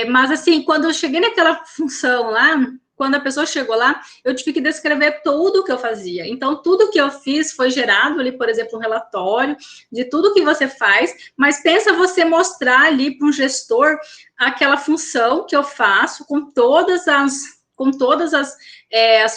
mas assim, quando eu cheguei naquela função lá, quando a pessoa chegou lá, eu tive que descrever tudo o que eu fazia. Então, tudo que eu fiz foi gerado ali, por exemplo, um relatório de tudo que você faz, mas pensa você mostrar ali para um gestor aquela função que eu faço com todas as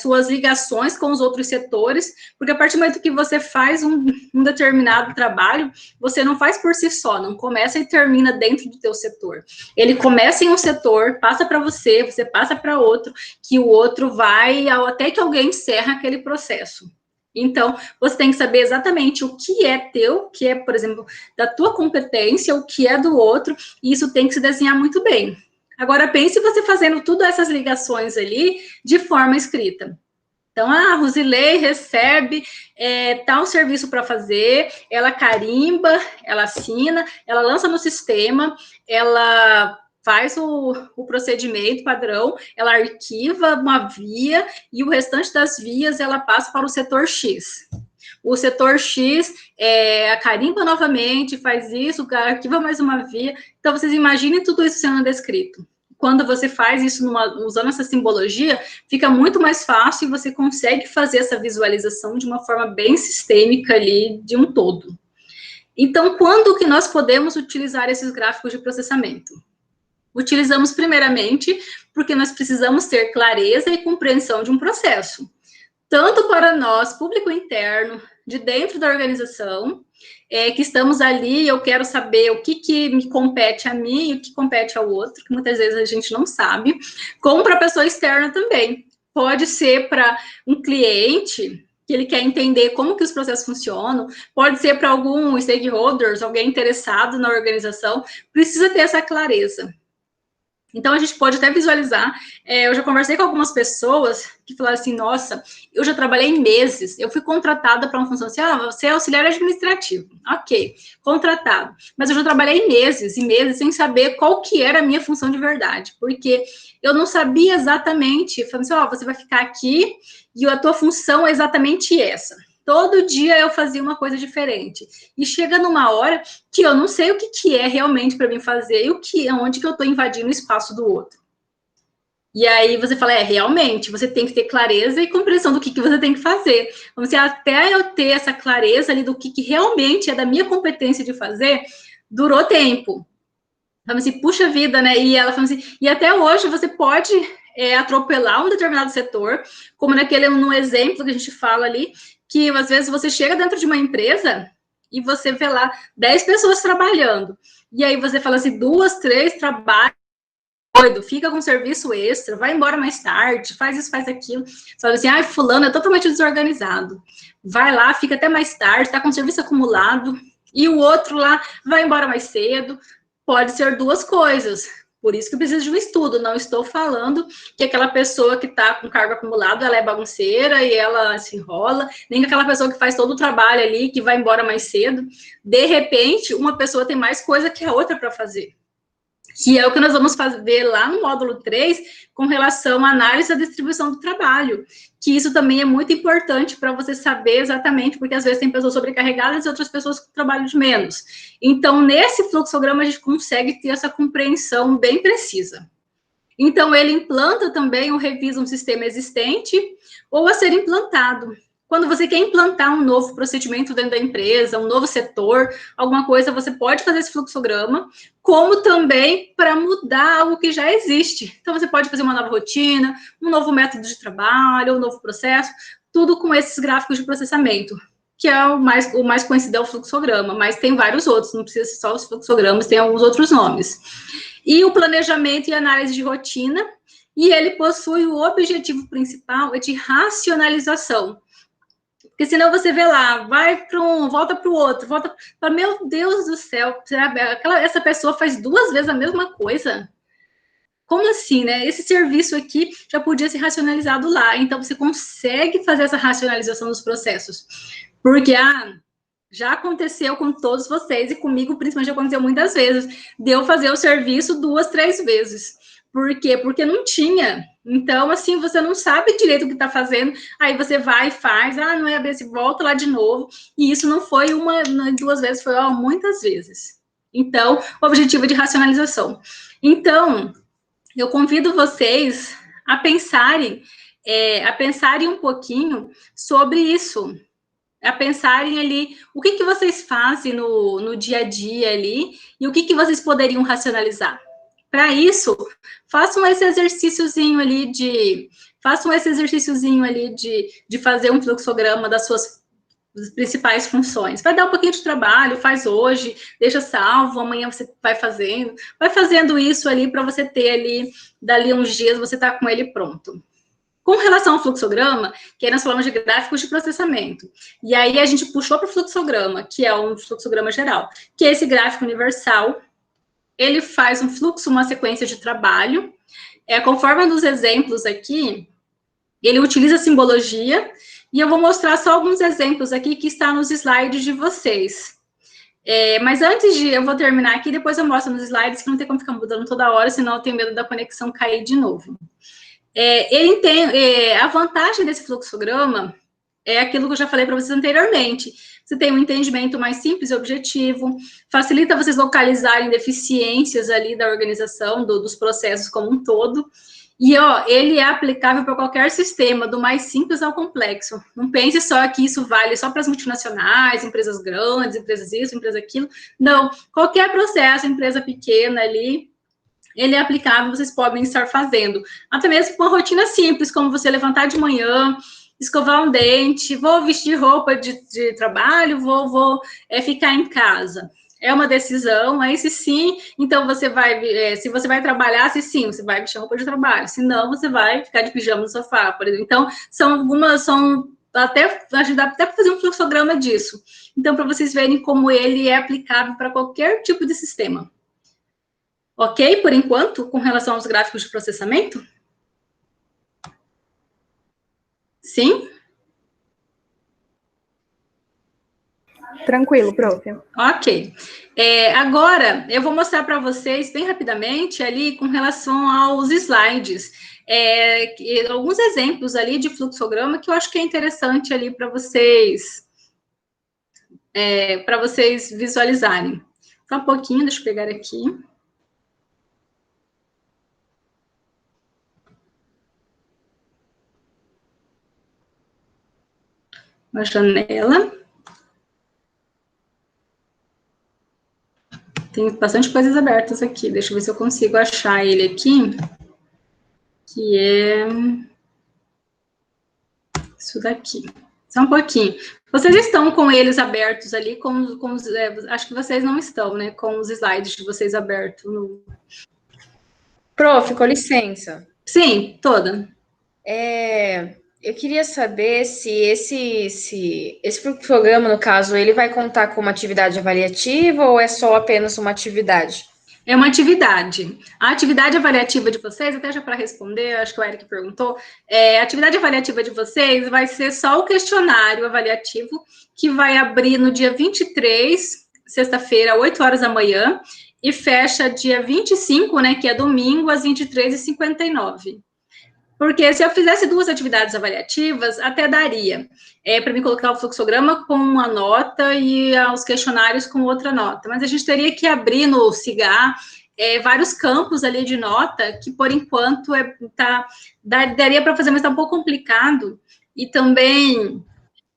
suas ligações com os outros setores, porque a partir do momento que você faz um determinado trabalho, você não faz por si só, não começa e termina dentro do teu setor. Ele começa em um setor, passa para você passa para outro, que o outro vai até que alguém encerra aquele processo. Então, você tem que saber exatamente o que é teu, o que é, por exemplo, da tua competência, o que é do outro, e isso tem que se desenhar muito bem. Agora, pense você fazendo todas essas ligações ali de forma escrita. Então, a Rosilei recebe tal serviço para fazer, ela carimba, ela assina, ela lança no sistema, ela faz o procedimento padrão, ela arquiva uma via e o restante das vias ela passa para o setor X. O setor X carimba novamente, faz isso, arquiva mais uma via. Então, vocês imaginem tudo isso sendo descrito. Quando você faz isso usando essa simbologia, fica muito mais fácil e você consegue fazer essa visualização de uma forma bem sistêmica ali, de um todo. Então, quando que nós podemos utilizar esses gráficos de processamento? Utilizamos primeiramente porque nós precisamos ter clareza e compreensão de um processo. Tanto para nós, público interno, de dentro da organização, que estamos ali, eu quero saber o que me compete a mim e o que compete ao outro, que muitas vezes a gente não sabe, como para a pessoa externa também. Pode ser para um cliente, que ele quer entender como que os processos funcionam, pode ser para algum stakeholders, alguém interessado na organização, precisa ter essa clareza. Então, a gente pode até visualizar, eu já conversei com algumas pessoas que falaram assim, nossa, eu já trabalhei meses, eu fui contratada para uma função assim, você é auxiliar administrativo, ok, contratado, mas eu já trabalhei meses e meses sem saber qual que era a minha função de verdade, porque eu não sabia exatamente, falando assim, você vai ficar aqui e a tua função é exatamente essa. Todo dia eu fazia uma coisa diferente. E chega numa hora que eu não sei o que é realmente para mim fazer e onde que eu estou invadindo o espaço do outro. E aí você fala, realmente, você tem que ter clareza e compreensão do que você tem que fazer. Vamos dizer, até eu ter essa clareza ali do que realmente é da minha competência de fazer, durou tempo. Vamos assim, puxa vida, né? E ela falou assim, e até hoje você pode atropelar um determinado setor, como no exemplo que a gente fala ali, que às vezes você chega dentro de uma empresa e você vê lá 10 pessoas trabalhando. E aí você fala assim, 2, 3 trabalham, doido, fica com serviço extra, vai embora mais tarde, faz isso, faz aquilo. Você fala assim, ai, fulano é totalmente desorganizado. Vai lá, fica até mais tarde, tá com serviço acumulado, e o outro lá vai embora mais cedo. Pode ser duas coisas. Por isso que precisa de um estudo. Não estou falando que aquela pessoa que está com cargo acumulado, ela é bagunceira e ela se enrola, nem aquela pessoa que faz todo o trabalho ali, que vai embora mais cedo. De repente, uma pessoa tem mais coisa que a outra para fazer. Que é o que nós vamos ver lá no módulo 3, com relação à análise da distribuição do trabalho, que isso também é muito importante para você saber exatamente, porque às vezes tem pessoas sobrecarregadas e outras pessoas com trabalho de menos. Então, nesse fluxograma, a gente consegue ter essa compreensão bem precisa. Então, ele implanta também ou revisa um sistema existente ou a ser implantado. Quando você quer implantar um novo procedimento dentro da empresa, um novo setor, alguma coisa, você pode fazer esse fluxograma, como também para mudar algo que já existe. Então, você pode fazer uma nova rotina, um novo método de trabalho, um novo processo, tudo com esses gráficos de processamento, que é o mais conhecido é o fluxograma, mas tem vários outros, não precisa ser só os fluxogramas, tem alguns outros nomes. E o planejamento e análise de rotina, e ele possui o objetivo principal de racionalização. Porque senão você vê lá, vai para um, volta para o outro, volta para, meu Deus do céu, essa pessoa faz 2 vezes a mesma coisa. Como assim, né? Esse serviço aqui já podia ser racionalizado lá. Então, você consegue fazer essa racionalização dos processos. Porque, já aconteceu com todos vocês, e comigo, principalmente, já aconteceu muitas vezes, de eu fazer o serviço 2, 3 vezes. Por quê? Porque não tinha. Então, assim, você não sabe direito o que está fazendo, aí você vai e faz, não é bem, volta lá de novo, e isso não foi 1, 2 vezes, foi muitas vezes. Então, o objetivo é de racionalização. Então, eu convido vocês a pensarem um pouquinho sobre isso, a pensarem ali o que vocês fazem no dia a dia ali, e o que vocês poderiam racionalizar. Para isso, façam esse exercíciozinho ali de fazer um fluxograma das suas principais funções. Vai dar um pouquinho de trabalho, faz hoje, deixa salvo, amanhã você vai fazendo isso ali para você ter ali, dali uns dias, você tá com ele pronto. Com relação ao fluxograma, que aí nós falamos de gráficos de processamento, e aí a gente puxou para o fluxograma, que é um fluxograma geral, que é esse gráfico universal. Ele faz um fluxo, uma sequência de trabalho. Conforme dos exemplos aqui, ele utiliza simbologia, e eu vou mostrar só alguns exemplos aqui que está nos slides de vocês. Mas antes eu vou terminar aqui, depois eu mostro nos slides, que não tem como ficar mudando toda hora, senão eu tenho medo da conexão cair de novo. A vantagem desse fluxograma é aquilo que eu já falei para vocês anteriormente. Você tem um entendimento mais simples e objetivo, facilita vocês localizarem deficiências ali da organização, dos processos como um todo. E, ele é aplicável para qualquer sistema, do mais simples ao complexo. Não pense só que isso vale só para as multinacionais, empresas grandes, empresas isso, empresa aquilo. Não, qualquer processo, empresa pequena ali, ele é aplicável, vocês podem estar fazendo. Até mesmo com uma rotina simples, como você levantar de manhã, escovar um dente, vou vestir roupa de trabalho, vou ficar em casa. É uma decisão, aí se sim, então você vai, se você vai trabalhar, se sim, você vai vestir roupa de trabalho, se não, você vai ficar de pijama no sofá, por exemplo. Então, a gente dá até para fazer um fluxograma disso. Então, para vocês verem como ele é aplicável para qualquer tipo de sistema. Ok, por enquanto, com relação aos gráficos de processamento? Sim? Tranquilo, prof. Ok. Agora, eu vou mostrar para vocês, bem rapidamente, ali, com relação aos slides, alguns exemplos ali de fluxograma que eu acho que é interessante ali para vocês visualizarem. Só um pouquinho, deixa eu pegar aqui. Uma janela. Tem bastante coisas abertas aqui. Deixa eu ver se eu consigo achar ele aqui. Que é isso daqui. Só um pouquinho. Vocês estão com eles abertos ali, acho que vocês não estão, né? Com os slides de vocês abertos. Prof, com licença. Sim, toda. Eu queria saber se esse programa, no caso, ele vai contar com uma atividade avaliativa ou é só apenas uma atividade? É uma atividade. A atividade avaliativa de vocês, até já para responder, acho que o Eric perguntou, a atividade avaliativa de vocês vai ser só o questionário avaliativo, que vai abrir no dia 23, sexta-feira, 8 horas da manhã, e fecha dia 25, né, que é domingo, às 23h59. Porque se eu fizesse 2 atividades avaliativas, até daria. Para mim colocar o fluxograma com uma nota e os questionários com outra nota. Mas a gente teria que abrir no CIGA vários campos ali de nota, que por enquanto daria para fazer, mas está um pouco complicado. E também,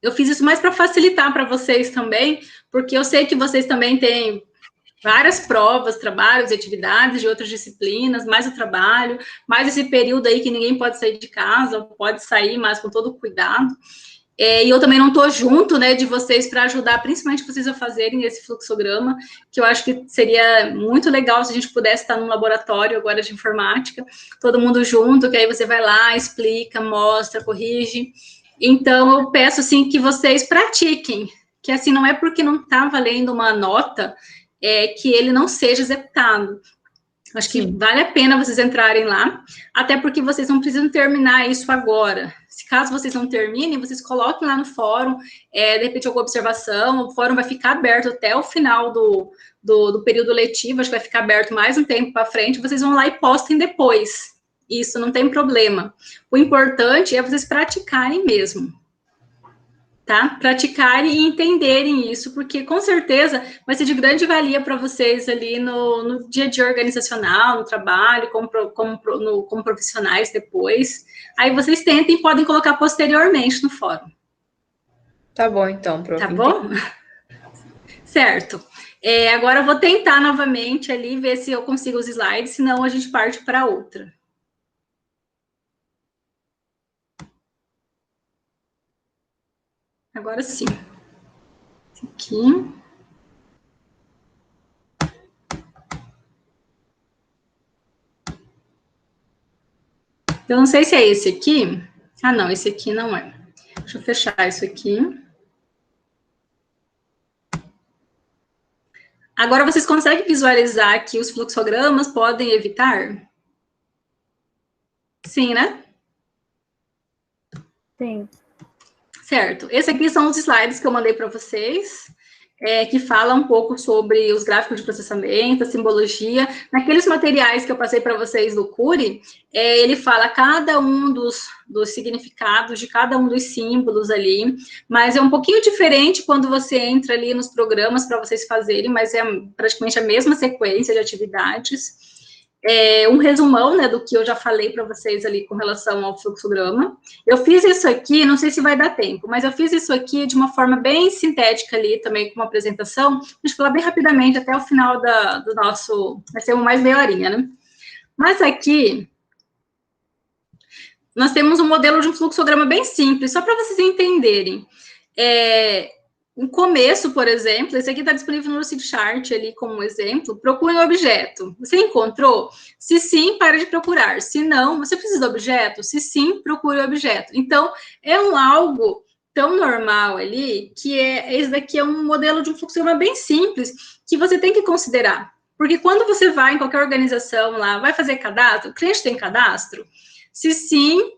eu fiz isso mais para facilitar para vocês também, porque eu sei que vocês também têm várias provas, trabalhos e atividades de outras disciplinas, mais o trabalho, mais esse período aí que ninguém pode sair de casa, pode sair, mas com todo cuidado. E eu também não estou junto, né, de vocês para ajudar, principalmente vocês a fazerem esse fluxograma, que eu acho que seria muito legal se a gente pudesse estar num laboratório agora de informática, todo mundo junto, que aí você vai lá, explica, mostra, corrige. Então, eu peço, assim, que vocês pratiquem, que assim, não é porque não está valendo uma nota que ele não seja executado. Acho que vale a pena vocês entrarem lá, até porque vocês não precisam terminar isso agora. Se caso vocês não terminem, vocês coloquem lá no fórum, de repente alguma observação, o fórum vai ficar aberto até o final do período letivo, acho que vai ficar aberto mais um tempo para frente, vocês vão lá e postem depois. Isso não tem problema. O importante é vocês praticarem mesmo. Tá? Praticarem e entenderem isso, porque com certeza vai ser de grande valia para vocês ali no dia a dia organizacional, no trabalho, como profissionais depois. Aí vocês tentem e podem colocar posteriormente no fórum. Tá bom, então, prof. Tá bom? Certo. Agora eu vou tentar novamente ali, ver se eu consigo os slides, senão a gente parte para outra. Agora sim. Esse aqui. Eu não sei se é esse aqui. Ah, não, esse aqui não é. Deixa eu fechar isso aqui. Agora, vocês conseguem visualizar que os fluxogramas podem evitar? Sim, né? Sim. Certo. Esse aqui são os slides que eu mandei para vocês, que falam um pouco sobre os gráficos de processamento, a simbologia. Naqueles materiais que eu passei para vocês do Cury, ele fala cada um dos significados de cada um dos símbolos ali, mas é um pouquinho diferente quando você entra ali nos programas para vocês fazerem, mas é praticamente a mesma sequência de atividades. Um resumão, né, do que eu já falei para vocês ali com relação ao fluxograma. Eu fiz isso aqui, não sei se vai dar tempo, mas eu fiz isso aqui de uma forma bem sintética ali, também com uma apresentação. Deixa eu falar bem rapidamente até o final do nosso... Vai ser mais meia horinha, né? Mas aqui, nós temos um modelo de um fluxograma bem simples, só para vocês entenderem. Um começo, por exemplo, esse aqui está disponível no Lucidchart ali como exemplo, procure um objeto. Você encontrou? Se sim, pare de procurar. Se não, você precisa do objeto? Se sim, procure o objeto. Então, é algo tão normal ali, que esse daqui é um modelo de um fluxograma bem simples, que você tem que considerar. Porque quando você vai em qualquer organização lá, vai fazer cadastro, o cliente tem cadastro? Se sim,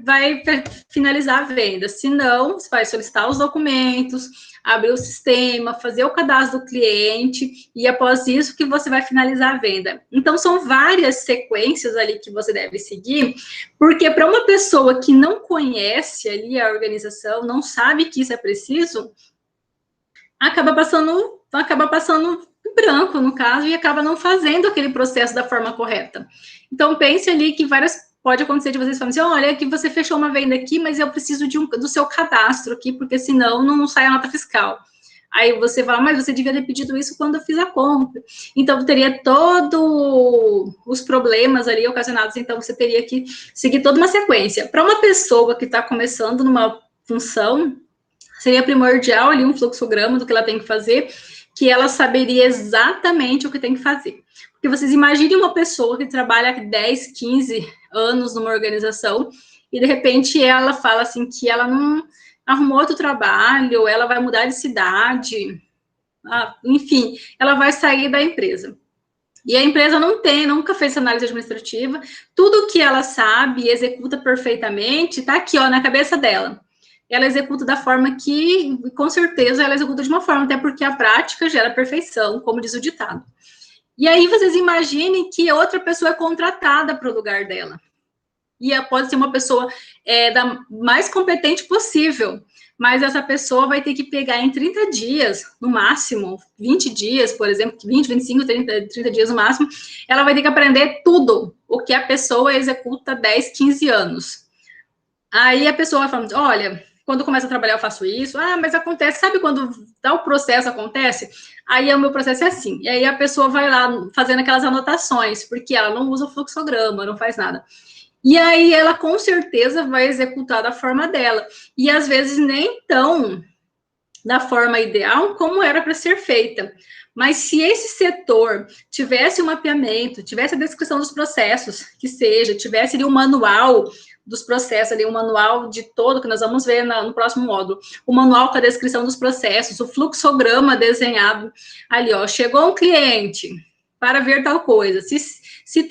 vai finalizar a venda. Se não, você vai solicitar os documentos, abrir o sistema, fazer o cadastro do cliente, e após isso que você vai finalizar a venda. Então, são várias sequências ali que você deve seguir, porque para uma pessoa que não conhece ali a organização, não sabe que isso é preciso, acaba passando em branco, no caso, e acaba não fazendo aquele processo da forma correta. Então, pense ali que pode acontecer de vocês falarem assim, olha, que você fechou uma venda aqui, mas eu preciso do seu cadastro aqui, porque senão não sai a nota fiscal. Aí você fala, mas você devia ter pedido isso quando eu fiz a compra. Então, teria todos os problemas ali ocasionados, então você teria que seguir toda uma sequência. Para uma pessoa que está começando numa função, seria primordial ali um fluxograma do que ela tem que fazer, que ela saberia exatamente o que tem que fazer. Porque vocês imaginem uma pessoa que trabalha 10, 15 anos numa organização e, de repente, ela fala assim que ela não arrumou outro trabalho, ela vai mudar de cidade, enfim, ela vai sair da empresa. E a empresa nunca fez análise administrativa, tudo que ela sabe e executa perfeitamente, está aqui, ó, na cabeça dela. Ela executa da forma que, com certeza, ela executa de uma forma, até porque a prática gera perfeição, como diz o ditado. E aí vocês imaginem que outra pessoa é contratada para o lugar dela. E pode ser uma pessoa da mais competente possível, mas essa pessoa vai ter que pegar em 30 dias, no máximo, 20 dias, por exemplo, 20, 25, 30 dias no máximo, ela vai ter que aprender tudo o que a pessoa executa 10, 15 anos. Aí a pessoa vai falando, olha, quando começa a trabalhar eu faço isso, mas acontece, sabe quando tal processo acontece? Aí o meu processo é assim, e aí a pessoa vai lá fazendo aquelas anotações, porque ela não usa o fluxograma, não faz nada. E aí ela com certeza vai executar da forma dela, e às vezes nem tão da forma ideal como era para ser feita. Mas se esse setor tivesse um mapeamento, tivesse a descrição dos processos, que seja, tivesse ali um manual dos processos, ali um manual de todo, que nós vamos ver no próximo módulo, o manual com a descrição dos processos, o fluxograma desenhado ali, ó, chegou um cliente para ver tal coisa, se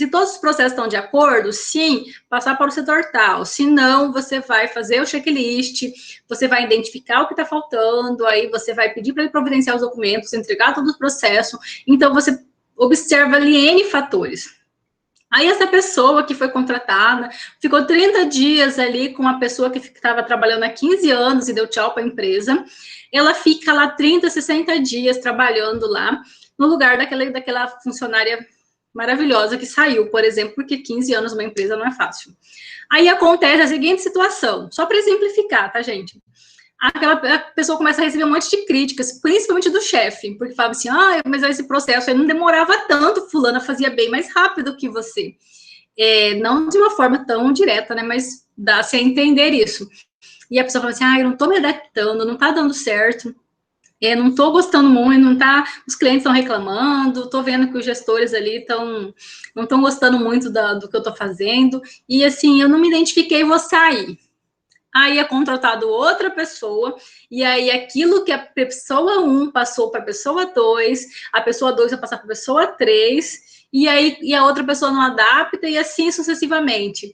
todos os processos estão de acordo, sim, passar para o setor tal, se não, você vai fazer o checklist, você vai identificar o que está faltando, aí você vai pedir para ele providenciar os documentos, entregar todo o processo, então você observa ali N fatores. Aí essa pessoa que foi contratada, ficou 30 dias ali com uma pessoa que estava trabalhando há 15 anos e deu tchau para a empresa, ela fica lá 30, 60 dias trabalhando lá, no lugar daquela funcionária maravilhosa que saiu, por exemplo, porque 15 anos numa empresa não é fácil. Aí acontece a seguinte situação, só para exemplificar, tá, gente? A pessoa começa a receber um monte de críticas, principalmente do chefe, porque fala assim, mas esse processo aí não demorava tanto, fulana fazia bem mais rápido que você. Não de uma forma tão direta, né, mas dá-se a entender isso. E a pessoa fala assim, eu não estou me adaptando, não está dando certo, não estou gostando muito, os clientes estão reclamando, estou vendo que os gestores ali não estão gostando muito do que eu estou fazendo, e assim, eu não me identifiquei, vou sair. Aí é contratado outra pessoa, e aí aquilo que a pessoa 1 passou para a pessoa 2, a pessoa 2 vai passar para a pessoa 3, e a outra pessoa não adapta, e assim sucessivamente.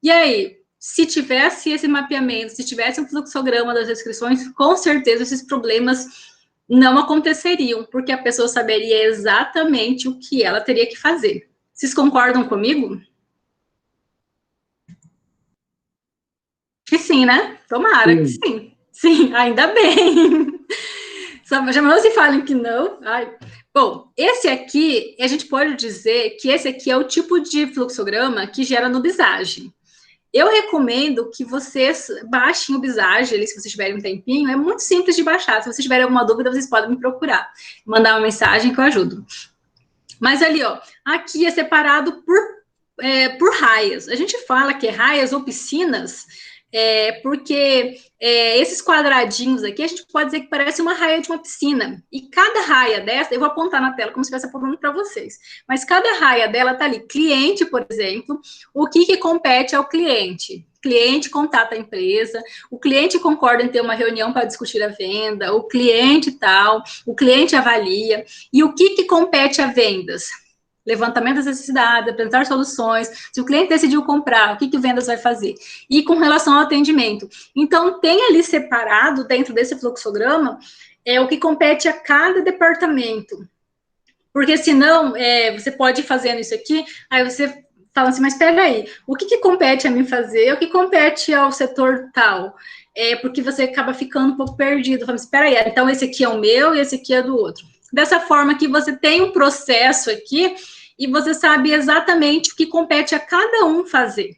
E aí, se tivesse esse mapeamento, se tivesse um fluxograma das descrições, com certeza esses problemas não aconteceriam, porque a pessoa saberia exatamente o que ela teria que fazer. Vocês concordam comigo? Que sim, né? Tomara que sim. Sim, ainda bem. Já não se falem que não. Bom, esse aqui, a gente pode dizer que esse aqui é o tipo de fluxograma que gera nubizagem. Eu recomendo que vocês baixem o Visage, se vocês tiverem um tempinho, é muito simples de baixar. Se vocês tiverem alguma dúvida, vocês podem me procurar, mandar uma mensagem que eu ajudo. Mas ali, ó, aqui é separado por raias. A gente fala que é raias ou piscinas, porque esses quadradinhos aqui, a gente pode dizer que parece uma raia de uma piscina. E cada raia dessa, eu vou apontar na tela como se estivesse apontando para vocês. Mas cada raia dela tá ali. Cliente, por exemplo, o que compete ao cliente? O cliente contata a empresa, o cliente concorda em ter uma reunião para discutir a venda, o cliente tal, o cliente avalia. E o que compete a vendas? Levantamento das necessidades, apresentar soluções, se o cliente decidiu comprar, o que vendas vai fazer? E com relação ao atendimento. Então, tem ali separado, dentro desse fluxograma, o que compete a cada departamento. Porque senão, você pode ir fazendo isso aqui, aí você fala assim, mas espera aí, o que compete a mim fazer, o que compete ao setor tal? Porque você acaba ficando um pouco perdido, falando, espera aí, então esse aqui é o meu e esse aqui é do outro. Dessa forma que você tem um processo aqui, e você sabe exatamente o que compete a cada um fazer.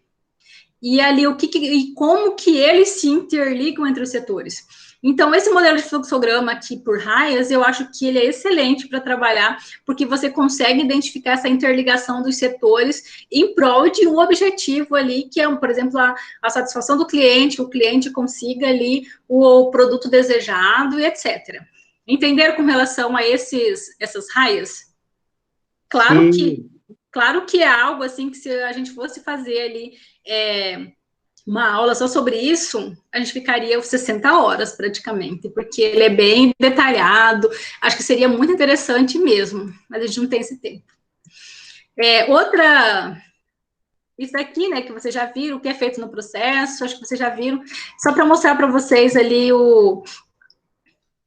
e ali e como que eles se interligam entre os setores. Então, esse modelo de fluxograma aqui por raias, eu acho que ele é excelente para trabalhar, porque você consegue identificar essa interligação dos setores em prol de um objetivo ali, que é, por exemplo, a satisfação do cliente, que o cliente consiga ali o produto desejado e etc. Entenderam com relação a essas raias? Claro que é algo assim que se a gente fosse fazer ali uma aula só sobre isso, a gente ficaria 60 horas praticamente, porque ele é bem detalhado, acho que seria muito interessante mesmo, mas a gente não tem esse tempo. Isso aqui, né, que vocês já viram, o que é feito no processo, acho que vocês já viram, só para mostrar para vocês ali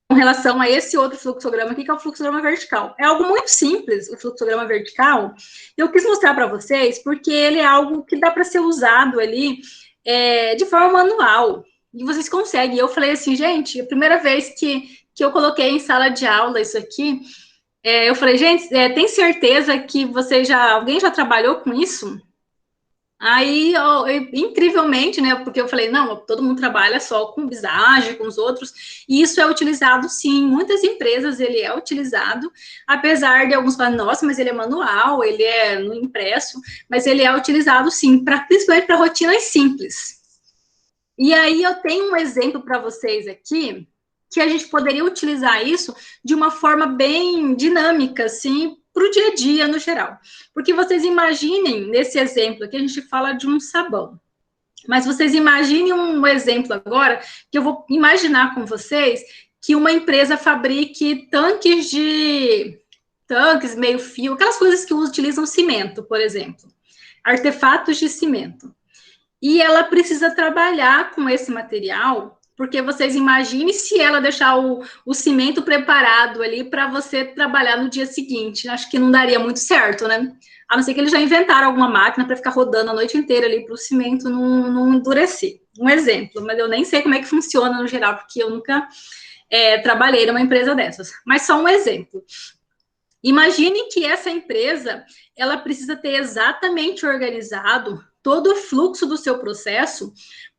com relação a esse outro fluxograma aqui, que é o fluxograma vertical. É algo muito simples, o fluxograma vertical, e eu quis mostrar para vocês, porque ele é algo que dá para ser usado ali de forma manual, e vocês conseguem. Eu falei assim, gente, a primeira vez que eu coloquei em sala de aula isso aqui, eu falei, gente, tem certeza que alguém já trabalhou com isso? Aí, incrivelmente, né, porque eu falei, não, todo mundo trabalha só com Visage, com os outros, e isso é utilizado, sim, em muitas empresas ele é utilizado, apesar de alguns falarem, nossa, mas ele é manual, ele é no impresso, mas ele é utilizado, sim, principalmente para rotinas simples. E aí eu tenho um exemplo para vocês aqui, que a gente poderia utilizar isso de uma forma bem dinâmica, assim, para o dia a dia, no geral. Porque vocês imaginem, nesse exemplo aqui, a gente fala de um sabão. Mas vocês imaginem um exemplo agora, que eu vou imaginar com vocês, que uma empresa fabrique tanques, meio-fio, aquelas coisas que utilizam cimento, por exemplo. Artefatos de cimento. E ela precisa trabalhar com esse material, porque vocês imaginem se ela deixar o cimento preparado ali para você trabalhar no dia seguinte. Acho que não daria muito certo, né? A não ser que eles já inventaram alguma máquina para ficar rodando a noite inteira ali para o cimento não endurecer. Um exemplo, mas eu nem sei como é que funciona no geral, porque eu nunca trabalhei numa empresa dessas. Mas só um exemplo. Imagine que essa empresa, ela precisa ter exatamente organizado todo o fluxo do seu processo,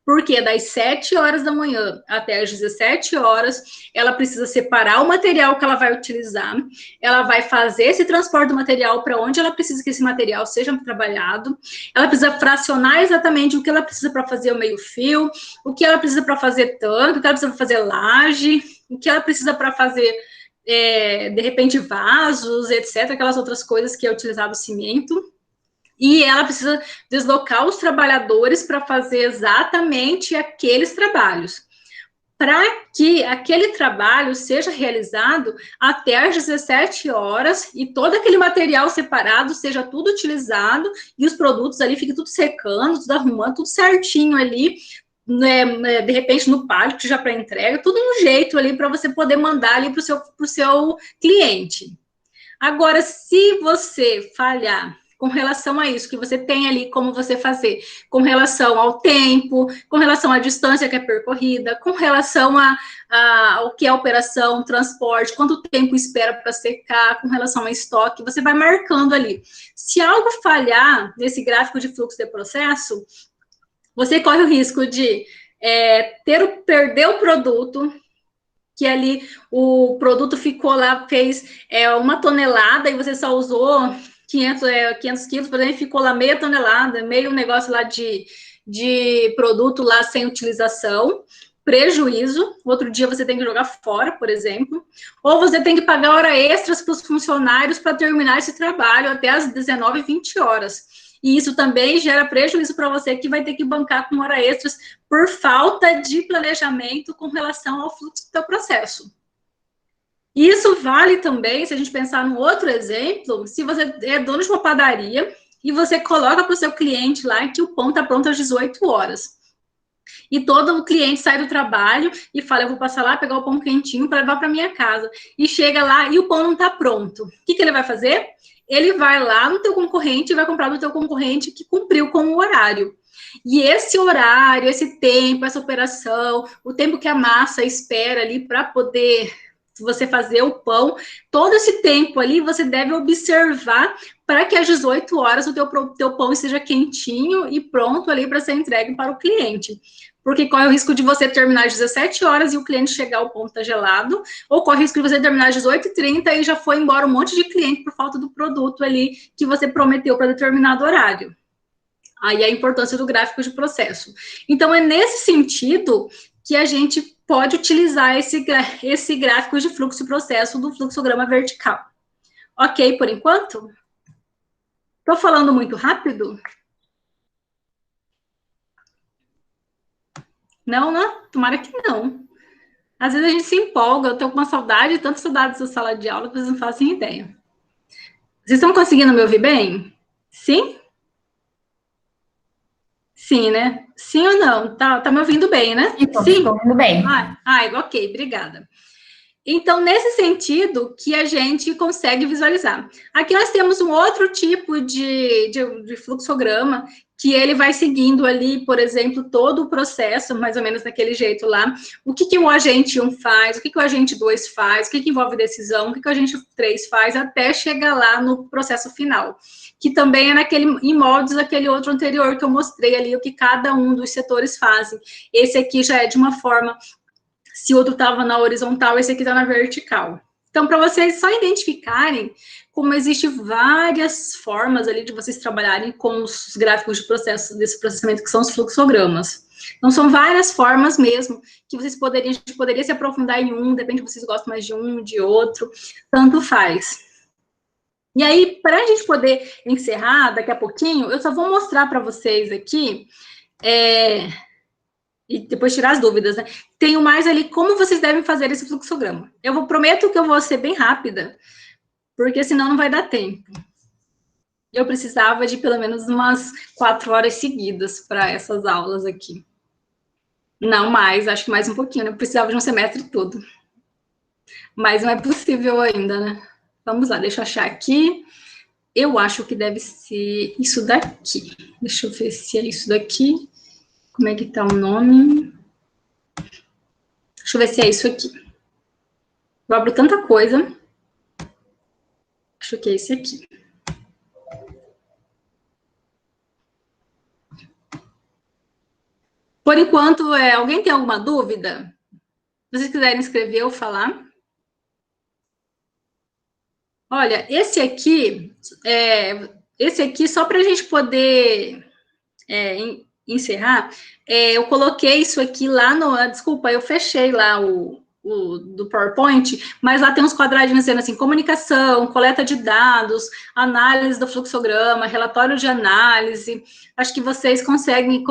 porque das 7 horas da manhã até as 17 horas, ela precisa separar o material que ela vai utilizar, ela vai fazer esse transporte do material para onde ela precisa que esse material seja trabalhado, ela precisa fracionar exatamente o que ela precisa para fazer o meio-fio, o que ela precisa para fazer tanque, o que ela precisa para fazer laje, o que ela precisa para fazer, de repente, vasos, etc., aquelas outras coisas que é utilizado o cimento. E ela precisa deslocar os trabalhadores para fazer exatamente aqueles trabalhos, para que aquele trabalho seja realizado até às 17 horas e todo aquele material separado seja tudo utilizado e os produtos ali fiquem tudo secando, tudo arrumando, tudo certinho ali, né, de repente no pallet já para entrega, tudo no jeito ali para você poder mandar ali para o seu cliente. Agora, se você falhar com relação a isso, que você tem ali como você fazer, com relação ao tempo, com relação à distância que é percorrida, com relação ao que é operação, transporte, quanto tempo espera para secar, com relação ao estoque, você vai marcando ali. Se algo falhar nesse gráfico de fluxo de processo, você corre o risco de perder o produto, que ali o produto ficou lá, fez 1 tonelada e você só usou 500 quilos, por exemplo, ficou lá meia tonelada, meio negócio lá de produto lá sem utilização, prejuízo, outro dia você tem que jogar fora, por exemplo, ou você tem que pagar hora extras para os funcionários para terminar esse trabalho até as 19, 20 horas. E isso também gera prejuízo para você, que vai ter que bancar com hora extras por falta de planejamento com relação ao fluxo do seu processo. E isso vale também, se a gente pensar num outro exemplo, se você é dono de uma padaria e você coloca para o seu cliente lá que o pão está pronto às 18 horas. E todo o cliente sai do trabalho e fala, eu vou passar lá, pegar o pão quentinho para levar para minha casa. E chega lá e o pão não está pronto. O que ele vai fazer? Ele vai lá no teu concorrente e vai comprar do teu concorrente que cumpriu com o horário. E esse horário, esse tempo, essa operação, o tempo que a massa espera ali para poder você fazer o pão, todo esse tempo ali você deve observar para que às 18 horas o teu pão esteja quentinho e pronto ali para ser entregue para o cliente. Porque corre o risco de você terminar às 17 horas e o cliente chegar, o pão está gelado, ou corre o risco de você terminar às 18h30 e já foi embora um monte de cliente por falta do produto ali que você prometeu para determinado horário. Aí a importância do gráfico de processo. Então, é nesse sentido que a gente pode utilizar esse gráfico de fluxo e processo do fluxograma vertical. Ok, por enquanto? Estou falando muito rápido? Não, né? Tomara que não. Às vezes a gente se empolga, eu tenho uma saudade, tanta saudade da sala de aula, que vocês não fazem ideia. Vocês estão conseguindo me ouvir bem? Sim? Sim, né? Sim ou não? Tá me ouvindo bem, né? Sim, estou ouvindo bem. Ok, obrigada. Então, nesse sentido que a gente consegue visualizar. Aqui nós temos um outro tipo de fluxograma, que ele vai seguindo ali, por exemplo, todo o processo, mais ou menos daquele jeito lá. O que o agente 1 faz, o que o agente 2 faz, o que envolve decisão, o que o agente 3 faz, até chegar lá no processo final. Que também é em moldes daquele outro anterior que eu mostrei ali, o que cada um dos setores fazem. Esse aqui já é de uma forma, se o outro estava na horizontal, esse aqui está na vertical. Então, para vocês só identificarem como existem várias formas ali de vocês trabalharem com os gráficos de processo, desse processamento, que são os fluxogramas. Então, são várias formas mesmo, que vocês a gente poderia se aprofundar em um, depende se vocês gostam mais de um, de outro, tanto faz. E aí, para a gente poder encerrar daqui a pouquinho, eu só vou mostrar para vocês aqui, e depois tirar as dúvidas, né? Tenho mais ali como vocês devem fazer esse fluxograma. Prometo que eu vou ser bem rápida, porque senão não vai dar tempo. Eu precisava de pelo menos umas 4 horas seguidas para essas aulas aqui. Não mais, acho que mais um pouquinho, né? Eu precisava de um semestre todo. Mas não é possível ainda, né? Vamos lá, deixa eu achar aqui. Eu acho que deve ser isso daqui. Deixa eu ver se é isso daqui. Como é que tá o nome? Deixa eu ver se é isso aqui. Eu abro tanta coisa. Acho que é esse aqui. Por enquanto, alguém tem alguma dúvida? Se vocês quiserem escrever ou falar. Olha, esse aqui, só para a gente poder encerrar, eu coloquei isso aqui lá no... Desculpa, eu fechei lá o do PowerPoint, mas lá tem uns quadradinhos dizendo assim, comunicação, coleta de dados, análise do fluxograma, relatório de análise. Acho que vocês conseguem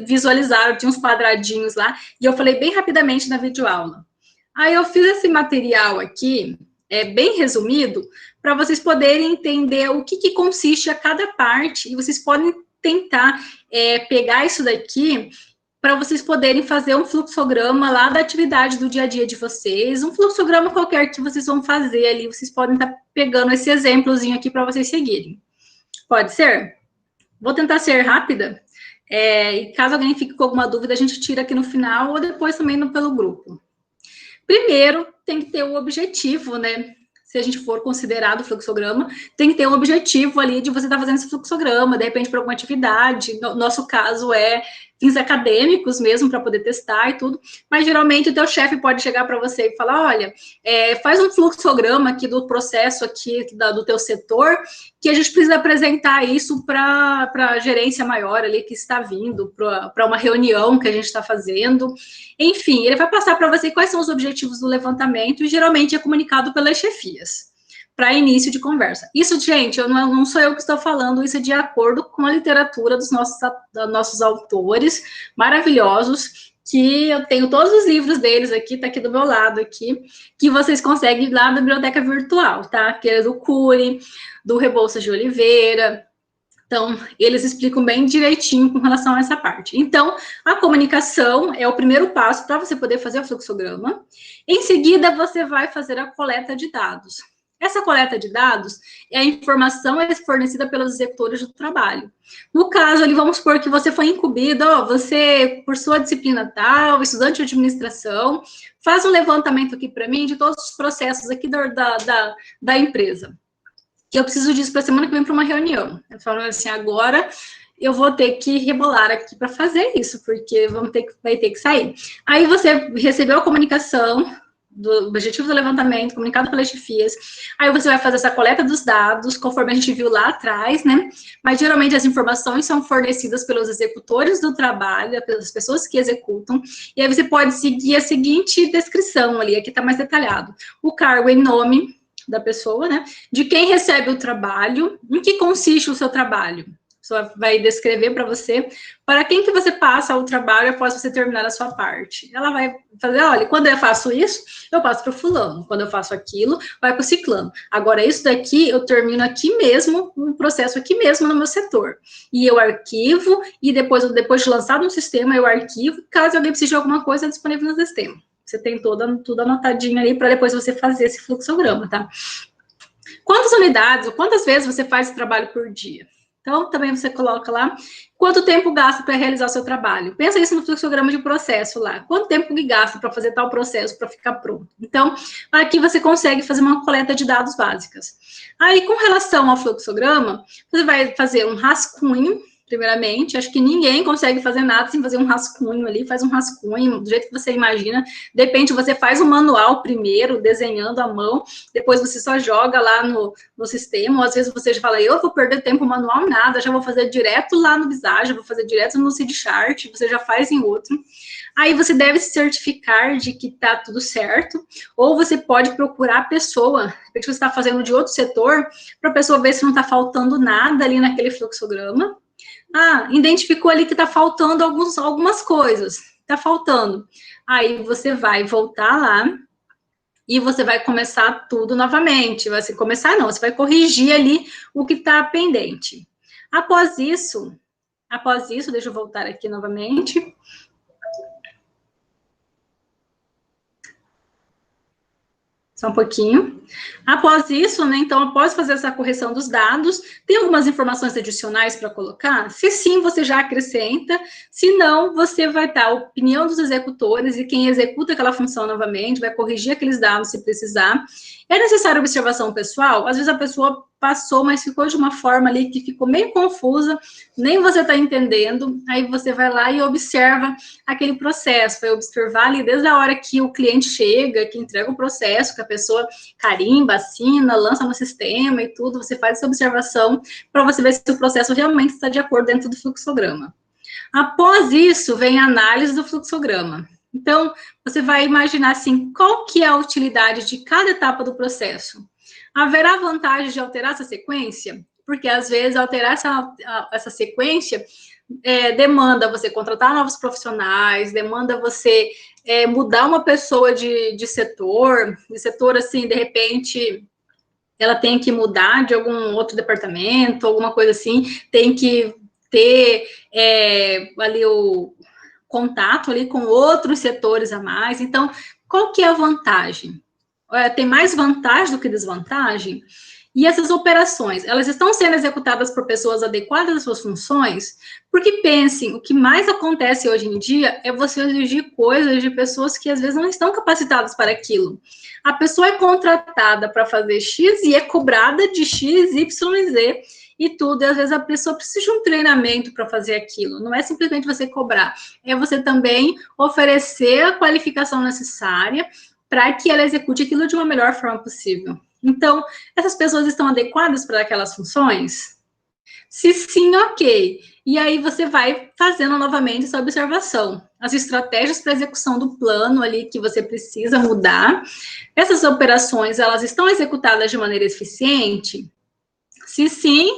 visualizar, tinha uns quadradinhos lá, e eu falei bem rapidamente na videoaula. Aí eu fiz esse material aqui, bem resumido, para vocês poderem entender o que consiste a cada parte, e vocês podem tentar pegar isso daqui para vocês poderem fazer um fluxograma lá da atividade do dia a dia de vocês, um fluxograma qualquer que vocês vão fazer ali, vocês podem estar pegando esse exemplozinho aqui para vocês seguirem. Pode ser? Vou tentar ser rápida, e caso alguém fique com alguma dúvida, a gente tira aqui no final, ou depois também pelo grupo. Primeiro, tem que ter o objetivo, né? Se a gente for considerado fluxograma, tem que ter um objetivo ali de você estar fazendo esse fluxograma, de repente, para alguma atividade. No nosso caso, fins acadêmicos mesmo, para poder testar e tudo. Mas, geralmente, o teu chefe pode chegar para você e falar, olha, faz um fluxograma aqui do processo aqui do teu setor, que a gente precisa apresentar isso para a gerência maior ali que está vindo, para uma reunião que a gente está fazendo. Enfim, ele vai passar para você quais são os objetivos do levantamento e, geralmente, é comunicado pelas chefias, para início de conversa. Isso, gente, não sou eu que estou falando, isso é de acordo com a literatura dos nossos autores maravilhosos, que eu tenho todos os livros deles aqui, tá aqui do meu lado aqui, que vocês conseguem ir lá na biblioteca virtual, tá? Que é do Cury, do Rebouças de Oliveira. Então, eles explicam bem direitinho com relação a essa parte. Então, a comunicação é o primeiro passo para você poder fazer o fluxograma. Em seguida, você vai fazer a coleta de dados. Essa coleta de dados é a informação fornecida pelos executores do trabalho. No caso, ali, vamos supor que você foi incumbido, você, por sua disciplina tal, estudante de administração, faz um levantamento aqui para mim de todos os processos aqui da empresa. Que eu preciso disso para a semana que vem para uma reunião. Eu falo assim, agora eu vou ter que rebolar aqui para fazer isso, porque vai ter que sair. Aí você recebeu a comunicação do objetivo do levantamento, comunicado pelas chefias, aí você vai fazer essa coleta dos dados, conforme a gente viu lá atrás, né? Mas geralmente as informações são fornecidas pelos executores do trabalho, pelas pessoas que executam, e aí você pode seguir a seguinte descrição ali, aqui está mais detalhado. O cargo em nome da pessoa, né? De quem recebe o trabalho, em que consiste o seu trabalho. A pessoa vai descrever para você, para quem que você passa o trabalho após você terminar a sua parte. Ela vai fazer, olha, quando eu faço isso, eu passo para o fulano. Quando eu faço aquilo, vai para o ciclano. Agora, isso daqui, eu termino aqui mesmo, um processo aqui mesmo no meu setor. E eu arquivo, e depois de lançado no sistema, eu arquivo. Caso alguém precise de alguma coisa, é disponível no sistema. Você tem tudo anotadinho ali, para depois você fazer esse fluxograma, tá? Quantas unidades, ou quantas vezes você faz esse trabalho por dia? Então, também você coloca lá, quanto tempo gasta para realizar o seu trabalho. Pensa isso no fluxograma de processo lá. Quanto tempo que gasta para fazer tal processo, para ficar pronto. Então, aqui você consegue fazer uma coleta de dados básicas. Aí, com relação ao fluxograma, você vai fazer um rascunho, primeiramente. Acho que ninguém consegue fazer nada sem fazer um rascunho ali. Faz um rascunho, do jeito que você imagina. De repente, você faz um manual primeiro, desenhando à mão. Depois, você só joga lá no sistema. Ou, às vezes, você já fala, eu vou perder tempo manual, nada. Já vou fazer direto lá no Visage, vou fazer direto no Seed Chart. Você já faz em outro. Aí, você deve se certificar de que está tudo certo. Ou você pode procurar a pessoa, de repente, você está fazendo de outro setor, para a pessoa ver se não está faltando nada ali naquele fluxograma. Ah, identificou ali que está faltando algumas coisas. Está faltando. Aí você vai voltar lá e você vai começar tudo novamente. Você vai corrigir ali o que está pendente. Após isso, deixa eu voltar aqui novamente. Só um pouquinho. Após isso, né, então, após fazer essa correção dos dados, tem algumas informações adicionais para colocar? Se sim, você já acrescenta. Se não, você vai dar a opinião dos executores e quem executa aquela função novamente, vai corrigir aqueles dados se precisar. É necessária observação pessoal? Às vezes a pessoa passou, mas ficou de uma forma ali que ficou meio confusa, nem você está entendendo, aí você vai lá e observa aquele processo, vai observar ali desde a hora que o cliente chega, que entrega o processo, que a pessoa carimba, assina, lança no sistema e tudo, você faz essa observação para você ver se o processo realmente está de acordo dentro do fluxograma. Após isso, vem a análise do fluxograma. Então, você vai imaginar assim, qual que é a utilidade de cada etapa do processo? Haverá vantagem de alterar essa sequência? Porque, às vezes, alterar essa sequência demanda você contratar novos profissionais, demanda você mudar uma pessoa de setor, assim, de repente, ela tem que mudar de algum outro departamento, alguma coisa assim, tem que ter ali o contato ali com outros setores a mais. Então, qual que é a vantagem? Tem mais vantagem do que desvantagem? E essas operações, elas estão sendo executadas por pessoas adequadas às suas funções? Porque pensem, o que mais acontece hoje em dia é você exigir coisas de pessoas que às vezes não estão capacitadas para aquilo. A pessoa é contratada para fazer X e é cobrada de X, Y e Z e tudo, e às vezes a pessoa precisa de um treinamento para fazer aquilo. Não é simplesmente você cobrar, é você também oferecer a qualificação necessária para que ela execute aquilo de uma melhor forma possível. Então, essas pessoas estão adequadas para aquelas funções? Se sim, ok. E aí você vai fazendo novamente essa observação. As estratégias para execução do plano ali que você precisa mudar. Essas operações, elas estão executadas de maneira eficiente? Se sim,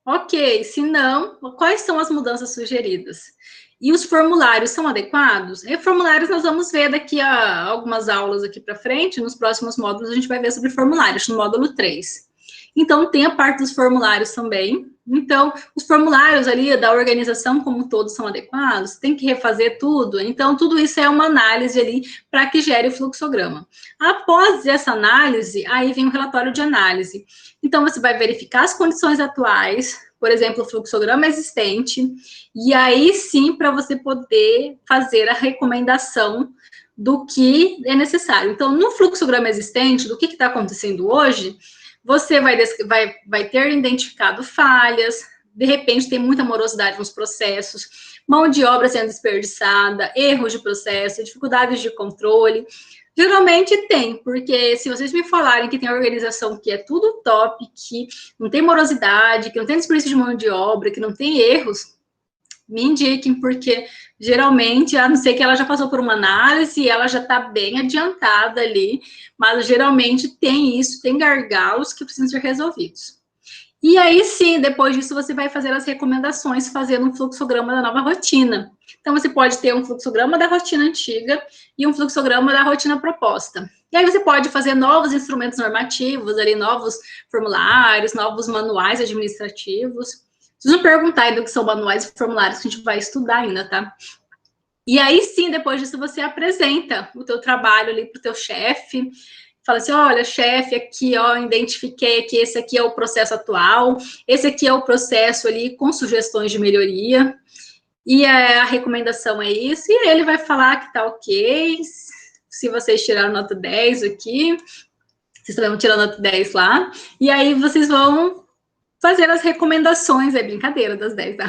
ok. Se não, quais são as mudanças sugeridas? E os formulários são adequados? E formulários nós vamos ver daqui a algumas aulas aqui para frente, nos próximos módulos a gente vai ver sobre formulários, no módulo 3. Então, tem a parte dos formulários também. Então, os formulários ali da organização como todos são adequados, tem que refazer tudo. Então, tudo isso é uma análise ali para que gere o fluxograma. Após essa análise, aí vem o relatório de análise. Então, você vai verificar as condições atuais, por exemplo, o fluxograma existente, e aí sim, para você poder fazer a recomendação do que é necessário. Então, no fluxograma existente, do que está acontecendo hoje, você vai ter identificado falhas, de repente tem muita morosidade nos processos, mão de obra sendo desperdiçada, erros de processo, dificuldades de controle. Geralmente tem, porque se vocês me falarem que tem organização que é tudo top, que não tem morosidade, que não tem desperdício de mão de obra, que não tem erros, me indiquem, porque geralmente, a não ser que ela já passou por uma análise e ela já está bem adiantada ali, mas geralmente tem isso, tem gargalos que precisam ser resolvidos. E aí sim, depois disso, você vai fazer as recomendações fazendo um fluxograma da nova rotina. Então, você pode ter um fluxograma da rotina antiga e um fluxograma da rotina proposta. E aí você pode fazer novos instrumentos normativos, ali, novos formulários, novos manuais administrativos. Vocês não perguntar ainda o que são manuais e formulários, que a gente vai estudar ainda, tá? E aí sim, depois disso, você apresenta o teu trabalho ali para o teu chefe. Fala assim, olha, chefe, aqui, ó, identifiquei que esse aqui é o processo atual, esse aqui é o processo ali com sugestões de melhoria, e a recomendação é isso, e ele vai falar que tá ok, se vocês tiraram nota 10 aqui, vocês também vão tirar nota 10 lá, e aí vocês vão fazer as recomendações, é brincadeira das 10, tá?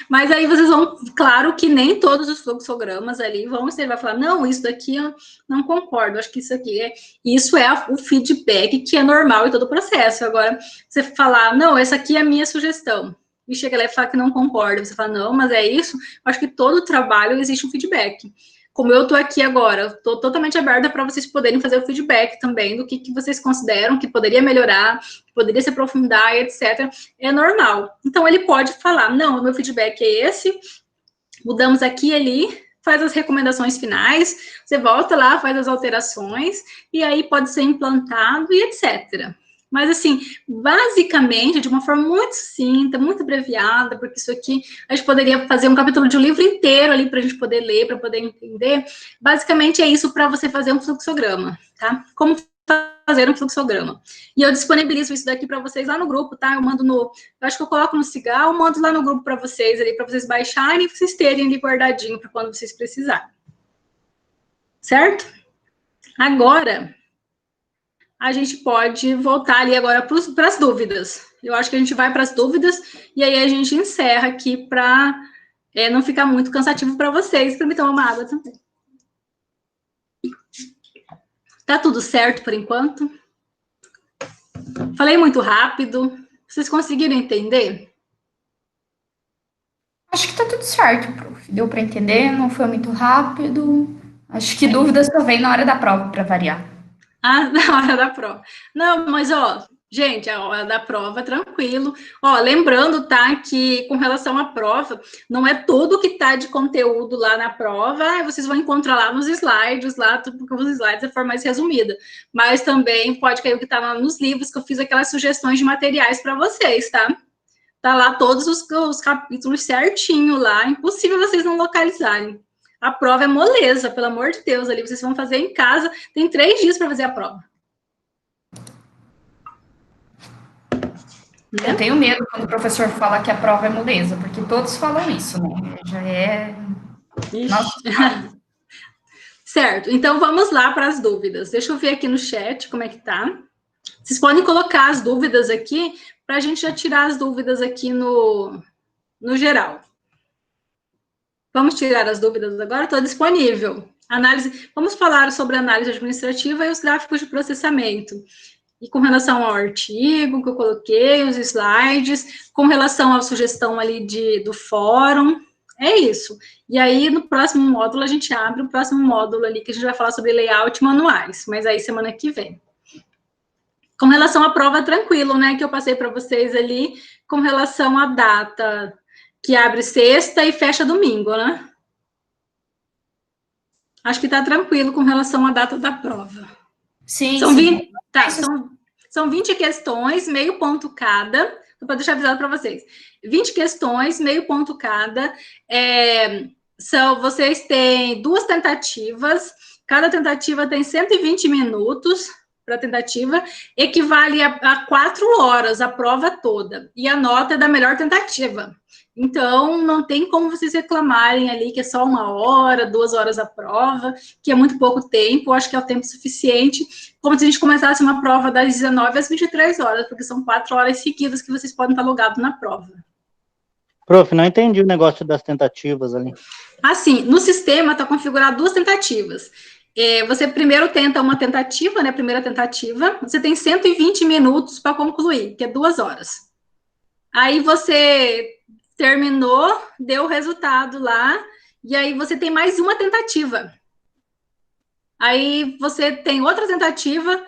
Mas aí vocês vão, claro que nem todos os fluxogramas ali vão, você vai falar, não, isso daqui eu não concordo, acho que isso aqui isso é o feedback que é normal em todo o processo. Agora, você falar, não, essa aqui é a minha sugestão, e chega lá e fala que não concorda, você fala, não, mas é isso, acho que todo trabalho existe um feedback. Como eu estou aqui agora, estou totalmente aberta para vocês poderem fazer o feedback também do que vocês consideram que poderia melhorar, que poderia se aprofundar, etc. É normal. Então, ele pode falar, não, o meu feedback é esse, mudamos aqui e ali, faz as recomendações finais, você volta lá, faz as alterações, e aí pode ser implantado e etc. Mas, assim, basicamente, de uma forma muito simples, muito abreviada, porque isso aqui, a gente poderia fazer um capítulo de um livro inteiro ali para a gente poder ler, para poder entender. Basicamente, é isso para você fazer um fluxograma, tá? Como fazer um fluxograma. E eu disponibilizo isso daqui para vocês lá no grupo, tá? Eu mando eu acho que eu coloco no Cigal, eu mando lá no grupo para vocês ali, para vocês baixarem e vocês terem ali guardadinho para quando vocês precisarem. Certo? Agora, a gente pode voltar ali agora para as dúvidas. Eu acho que a gente vai para as dúvidas e aí a gente encerra aqui para não ficar muito cansativo para vocês. Para me tomar uma água também. Tá tudo certo por enquanto? Falei muito rápido. Vocês conseguiram entender? Acho que tá tudo certo, prof. Deu para entender, não foi muito rápido. Acho que dúvidas só vem na hora da prova, para variar. Ah, na hora da prova. Não, mas, ó, gente, a hora da prova, tranquilo. Ó, lembrando, tá, que com relação à prova, não é tudo que tá de conteúdo lá na prova, vocês vão encontrar lá nos slides, lá, porque os slides é a forma mais resumida. Mas também pode cair o que tá lá nos livros, que eu fiz aquelas sugestões de materiais para vocês, tá? Tá lá todos os capítulos certinho lá, impossível vocês não localizarem. A prova é moleza, pelo amor de Deus, ali vocês vão fazer em casa, tem 3 dias para fazer a prova. Né? Eu tenho medo quando o professor fala que a prova é moleza, porque todos falam isso, né? Já é... Nossa. Certo, então vamos lá para as dúvidas. Deixa eu ver aqui no chat como é que tá. Vocês podem colocar as dúvidas aqui, para a gente já tirar as dúvidas aqui no geral. Vamos tirar as dúvidas agora? Estou disponível. Vamos falar sobre análise administrativa e os gráficos de processamento. E com relação ao artigo que eu coloquei, os slides, com relação à sugestão ali do fórum, é isso. E aí, no próximo módulo, a gente abre o próximo módulo ali, que a gente vai falar sobre layout e manuais, mas aí semana que vem. Com relação à prova, tranquilo, né, que eu passei para vocês ali, com relação à data, que abre sexta e fecha domingo, né? Acho que está tranquilo com relação à data da prova. Sim, são sim. 20, tá, São 20 questões, meio ponto cada, para deixar avisado para vocês. 20 questões, meio ponto cada. Vocês têm 2 tentativas, cada tentativa tem 120 minutos para tentativa, equivale a 4 horas a prova toda, e a nota é da melhor tentativa. Então, não tem como vocês reclamarem ali que é só 1 hora, 2 horas a prova, que é muito pouco tempo, eu acho que é o tempo suficiente, como se a gente começasse uma prova das 19 às 23 horas, porque são 4 horas seguidas que vocês podem estar logados na prova. Prof, não entendi o negócio das tentativas ali. Assim, no sistema está configurado 2 tentativas. Você primeiro tenta uma tentativa, né? Primeira tentativa, você tem 120 minutos para concluir, que é 2 horas. Aí você terminou, deu o resultado lá, e aí você tem mais uma tentativa. Aí você tem outra tentativa,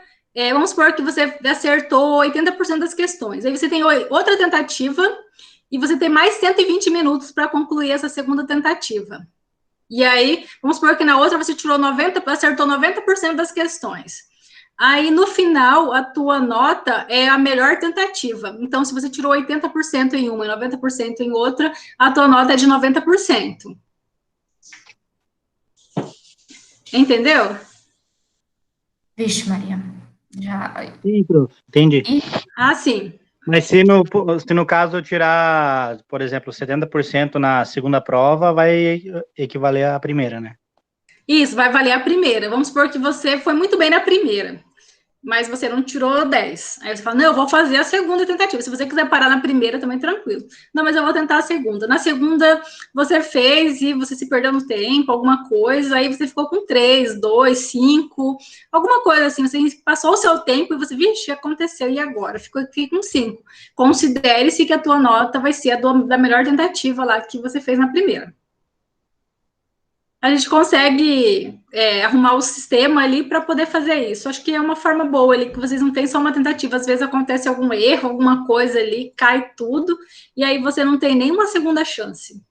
vamos supor que você acertou 80% das questões. Aí você tem outra tentativa, e você tem mais 120 minutos para concluir essa segunda tentativa. E aí, vamos supor que na outra você acertou 90% das questões. Aí, no final, a tua nota é a melhor tentativa. Então, se você tirou 80% em uma e 90% em outra, a tua nota é de 90%. Entendeu? Vixe, Maria. Já. Sim, prof, entendi. Ah, sim. Mas se no caso eu tirar, por exemplo, 70% na segunda prova, vai equivaler à primeira, né? Isso, vai valer a primeira. Vamos supor que você foi muito bem na primeira, mas você não tirou 10. Aí você fala, não, eu vou fazer a segunda tentativa. Se você quiser parar na primeira, também tranquilo. Não, mas eu vou tentar a segunda. Na segunda, você fez e você se perdeu no tempo, alguma coisa, aí você ficou com 3, 2, 5, alguma coisa assim. Você passou o seu tempo e você, vixe, aconteceu, e agora? Ficou aqui com 5. Considere-se que a tua nota vai ser da melhor tentativa lá que você fez na primeira. A gente consegue arrumar o sistema ali para poder fazer isso. Acho que é uma forma boa ali, que vocês não têm só uma tentativa. Às vezes acontece algum erro, alguma coisa ali, cai tudo, e aí você não tem nenhuma segunda chance.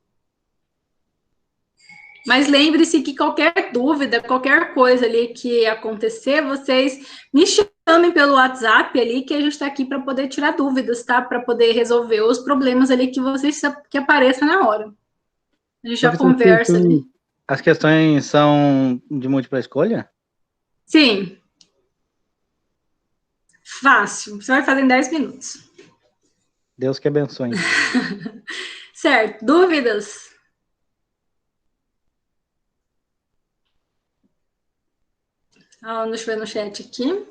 Mas lembre-se que qualquer dúvida, qualquer coisa ali que acontecer, vocês me chamem pelo WhatsApp ali, que a gente está aqui para poder tirar dúvidas, tá? Para poder resolver os problemas ali que apareçam na hora. A gente já conversa ali. As questões são de múltipla escolha? Sim. Fácil. Você vai fazer em 10 minutos. Deus que abençoe. Certo. Dúvidas? Deixa eu ver no chat aqui.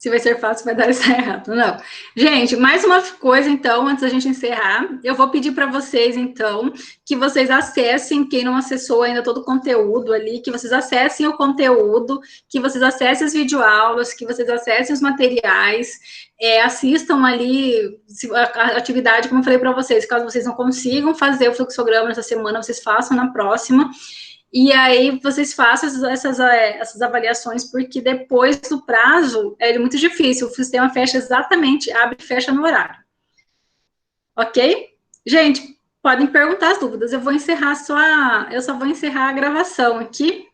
Se vai ser fácil, vai dar isso errado. Não. Gente, mais uma coisa, então, antes da gente encerrar, eu vou pedir para vocês, então, que vocês acessem, quem não acessou ainda todo o conteúdo ali, que vocês acessem o conteúdo, que vocês acessem as videoaulas, que vocês acessem os materiais, assistam ali a atividade, como eu falei para vocês, caso vocês não consigam fazer o fluxograma nessa semana, vocês façam na próxima. E aí, vocês façam essas avaliações, porque depois do prazo, é muito difícil, o sistema fecha exatamente, abre e fecha no horário. Ok? Gente, podem perguntar as dúvidas, eu só vou encerrar a gravação aqui.